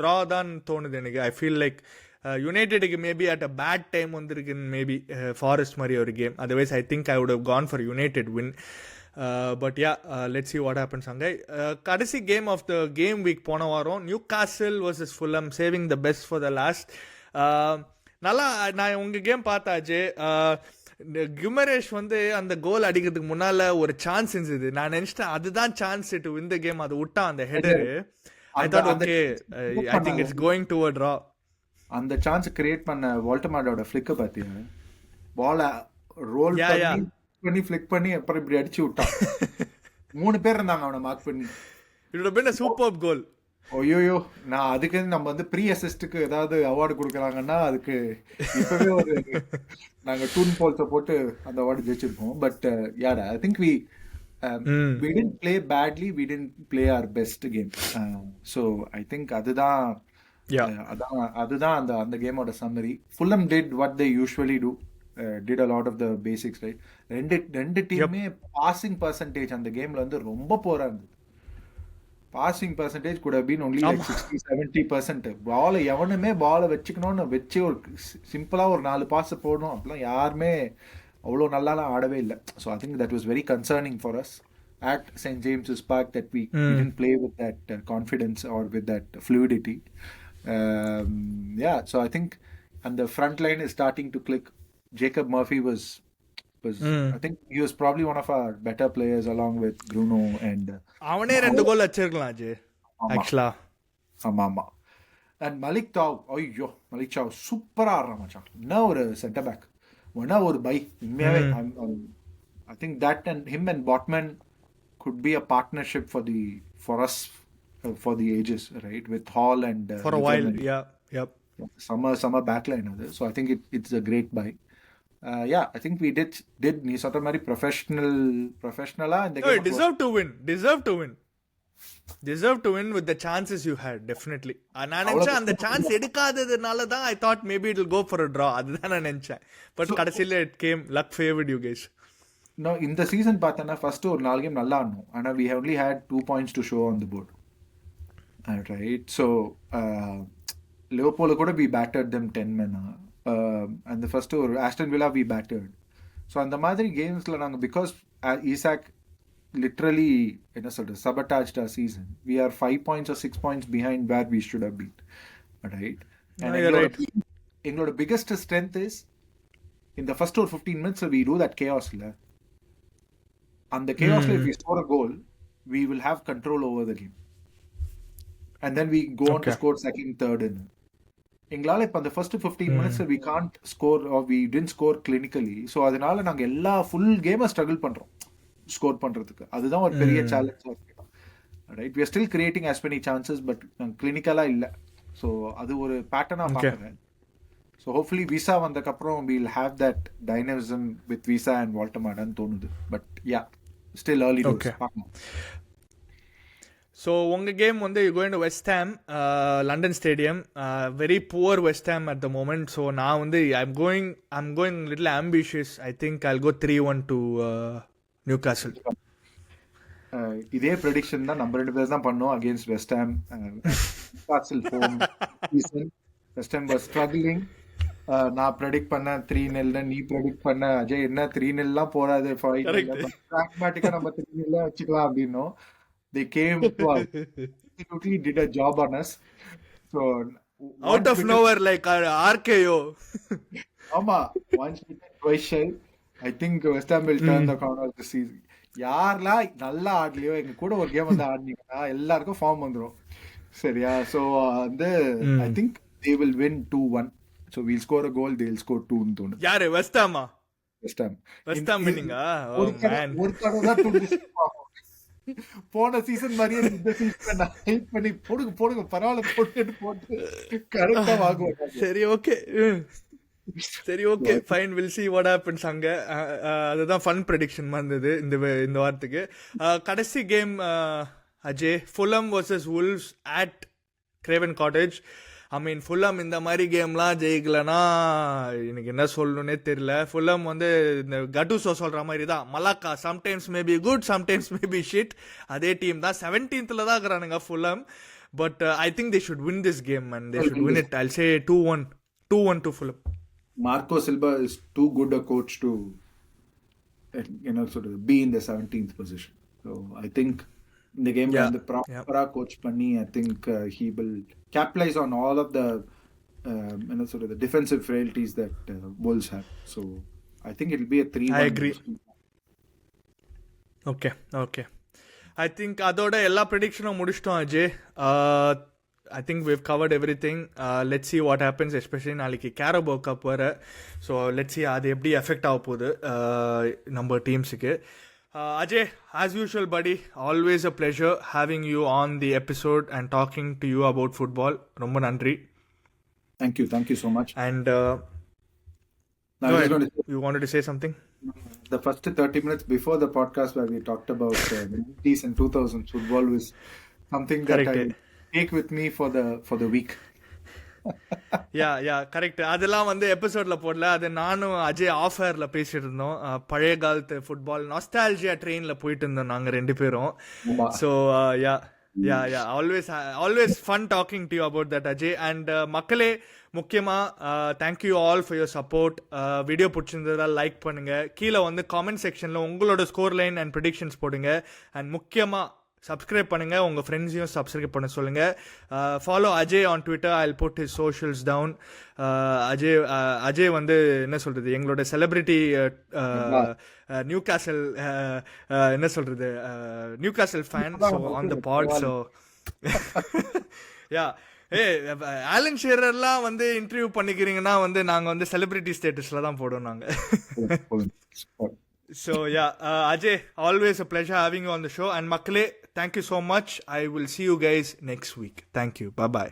draw தான் தோணுது எனக்கு. I feel like யுனைடெடுக்கு maybe at a bad time வந்துருக்குன்னு மேபி ஃபாரஸ்ட் மாதிரி ஒரு game. Otherwise I think I would have gone for United win. But yeah, let's see what happens அங்கே. கடைசி game of the game week போன வாரம் Newcastle versus Fulham, saving the best for the last. நல்லா நான் உங்கள் game பார்த்தாச்சு. கிமரேஷ் வந்து அந்த கோல் அடிக்கிறதுக்கு முன்னால் ஒரு சான்ஸ் இருந்தது, நான் நினச்சிட்டேன் அதுதான் chance to win the game. அது விட்டான் அந்த header. I thought okay, I think it's going to a draw. அந்த சான்ஸ் கிரியேட் பண்ண வால்டமார்டோட ஃபிளிக்க பாத்தீங்க, பால ரோல் பண்ணி ஃபிளிக் பண்ணி அப்புறம் இப்படி அடிச்சு விட்டான். 3 பேர் இருந்தாங்க அவனை மார்க் பண்ணி. It would been a superb goal. ஓயோயோ, நான் அதுக்கு நம்ம வந்து ப்ரீ அசிஸ்டுக்கு ஏதாவது அவார்டு கொடுக்குறாங்கன்னா அதுக்கு இப்பவே ஒரு நாங்க டூன் போல்ஸை போட்டு அந்த அவார்டு ஜெயிச்சிருக்கோம். பட் யாரா, I think we didn't play badly, we didn't play our best game. So I think அதுதான் அந்த கேமோட summary. Fulham did what they usually do, did a lot of the basics, right? ரெண்டு டீமே passing percentage அந்த கேம்ல வந்து ரொம்ப போரா இருந்தது. Passing percentage could have been only like 60-70%. பால் எவனுமே பாலை வச்சுக்கணும்னு வச்சு ஒரு சிம்பிளா ஒரு 4 பாஸ் போடணும் அப்படிலாம் யாருமே அவ்வளோ நல்லாலாம் ஆடவே இல்லை. So I think that was very concerning for us at St. James's Park, that we didn't play with that confidence or with that fluidity. Yeah, so I think, and the front line is starting to click. Jacob Murphy was I think he was probably one of our better players along with Bruno and அவனே 2 கோல் அடிச்சிருக்கலாம் J ஆக்சுவலா. ஆமா. And Malik Chow, ஐயோ Malik Chow சூப்பரா ஆடுறான் மச்சான். என்ன ஒரு centre back, என்ன ஒரு பை. உண்மையாவே I think that and him and Botman could be a partnership for us for the ages, right, with Hall and for a while. Yep. Summer backline of this. So I think it's a great buy. Yeah, I think we did நீ சொல்ற மாதிரி professional இந்த game deserve to win with the chances you had, definitely. நான் நினைச்சேன் அந்த chance எடுக்காததுனால தான் I thought maybe it will go for a draw, அதுதான் நான் நினைச்சேன். பட் கடைசில it came, luck favored you guys. No, இந்த சீசன் பார்த்தனா ஃபர்ஸ்ட் ஒரு 4 கேம் நல்லா ஆடணும், ஆனா we only had 2 points to show on the board. Right, so Liverpool கூட we battered them 10 men, and the first ஒரு Aston Villa we battered. So அந்த மாதிரி கேம்ஸ்ல நாங்க, because Isak literally என்ன சொல்றது sabotaged our season, we are 5 points or 6 points behind where we should have been, right? And எங்களோட biggest strength is in the first 15 minutes we do that chaos la, and the chaos if we score a goal we will have control over the game, and then we go on to score second, third. In எங்களால இப்ப அந்த first 15 minutes we can't score or we didn't score clinically. So அதனால நாங்க எல்லா full game struggle பண்றோம் score பண்றதுக்கு. அதுதான் ஒரு பெரிய challenge. Right, we are still creating as many chances but clinically இல்ல. So அது ஒரு பேட்டர்னா பார்க்கறேன். So hopefully Visa வந்ததுக்கு அப்புறம் we'll have that dynamism with Visa and Walter Madan தோணுது. But yeah, still early days. So உங்கள் கேம் வந்து you going to West Ham London Stadium. Very poor West Ham at the moment. So நான் வந்து I'm going little ambitious. I think I'll go 3-1 to Newcastle. இதே prediction தான் நம்ம 2 பேர் தான் பண்ணோம் against West Ham. Newcastle home season. West Ham was struggling. நான் predict பண்ண 3-0, நீ ப்ரெடிக்ட் பண்ண அஜய் என்ன 3-0 போறாது, பிராக்மேட்டிக்கா நம்ம 3-0 வச்சுக்கலாம் அப்படின்னோம். They came to us. Absolutely did a job on us. So out of nowhere like RKO. ஆமா, once we did twice shy. I think West Ham will turn the corner this season. யாரெல்லாம் நல்லா ஆடலையோ எங்க கூட ஒரு game வந்து ஆடினீங்கன்னா எல்லாருக்கும் form வந்துரும். சரியா? So வந்து I think they will win 2-1. So we'll score a goal, they'll score 2 ன்னு தோணுது. யாரு? வெஸ்ட் ஹாமா? வெஸ்ட் ஹாம் winning-ஆ? Oh man. ஒரு தடவை தான் 2 போன சீசன் மாதிரியே இந்த சீசன் ஹெல்ப் பண்ணி போடுங்க பரவாயில்ல போட்டு கரெக்டா வாங்குவாங்க. சரி okay fine, will see what happens அங்க. அதுதான் ஃபன் ப்ரெடிக்ஷன் இருந்தது இந்த வாரத்துக்கு. கடைசி game Ajay, Fulham vs wolves at Craven Cottage. I mean Fulham இந்த மாதிரி கேம்லாம் ஜெயிக்கலன்னா எனக்கு என்ன சொல்லணுன்னே தெரியல. ஃபுல்ஹாம் வந்து இந்த கட்டுசோ சொல்கிற மாதிரி தான், மலாக்கா sometimes maybe good sometimes maybe shit. அதே டீம் தான் 17th தான் இருக்கிறானுங்க Fulham. But I think they should win this game and they should win it. I'll say 2-1 to Fulham. Marco Silva is too good a coach to sort of be in the 17th position. So I think in the game when the proper coach panni, I think he will capitalize on all of the sort of the defensive frailties that Wolves have. So I think it will be a 3-1. I agree. Okay. I think அதோட எல்லா ப்ரெடிக்ஷனும் முடிச்சிட்டோம் Ajay. I think we've covered everything. Let's see what happens, especially நாளைக்கு Carabao cup வர. So let's see அது எப்படி effect ஆக போகுது நம்ம டீம்ஸுக்கு. Ajay, as usual buddy, always a pleasure having you on the episode and talking to you about football. Romba nandri. Thank you so much. And you wanted to say something? The first 30 minutes before the podcast where we talked about the 90s and 2000s football was something that I take with me for the week. Correct. அதெல்லாம் வந்து எபிசோட்ல போடல, அது நானும் Ajay of ஏர்ல பேசிட்டு இருந்தோம். பழைய காலத்து ஃபுட்பால் நாஸ்டால்ஜியா ட்ரெயின்ல போயிட்டு இருந்தோம் நாங்க 2 பேரும். So always fun talking to you about that Ajay. And மக்களே, முக்கியமா thank you all for your support. Video பிடிச்சிருந்ததா லைக் பண்ணுங்க, கீழே வந்து காமெண்ட் செக்ஷன்ல உங்களோட ஸ்கோர் லைன் அண்ட் ப்ரெடிக்ஷன்ஸ் போடுங்க. அண்ட் முக்கியமா சப்ஸ்கிரைப் பண்ணுங்க, உங்க ஃப்ரெண்ட்ஸையும் சப்ஸ்கிரைப் பண்ண சொல்லுங்க. Follow Ajay on Twitter. I will put his socials down. Ajay வந்து என்ன சொல்றது, எங்களோட செலிபிரிட்டி நியூகாசல் என்ன சொல்றது Newcastle fan. So on the pod. So Alan ஷீரர்லாம் வந்து இன்டர்வியூ பண்ணிக்கிறீங்கன்னா வந்து நாங்க வந்து செலிபிரிட்டி ஸ்டேட்டஸ்ல தான் போடுவோம் நாங்க. So Ajay, always a pleasure having you on the show. And Makale, thank you so much. I will see you guys next week. Thank you. Bye bye.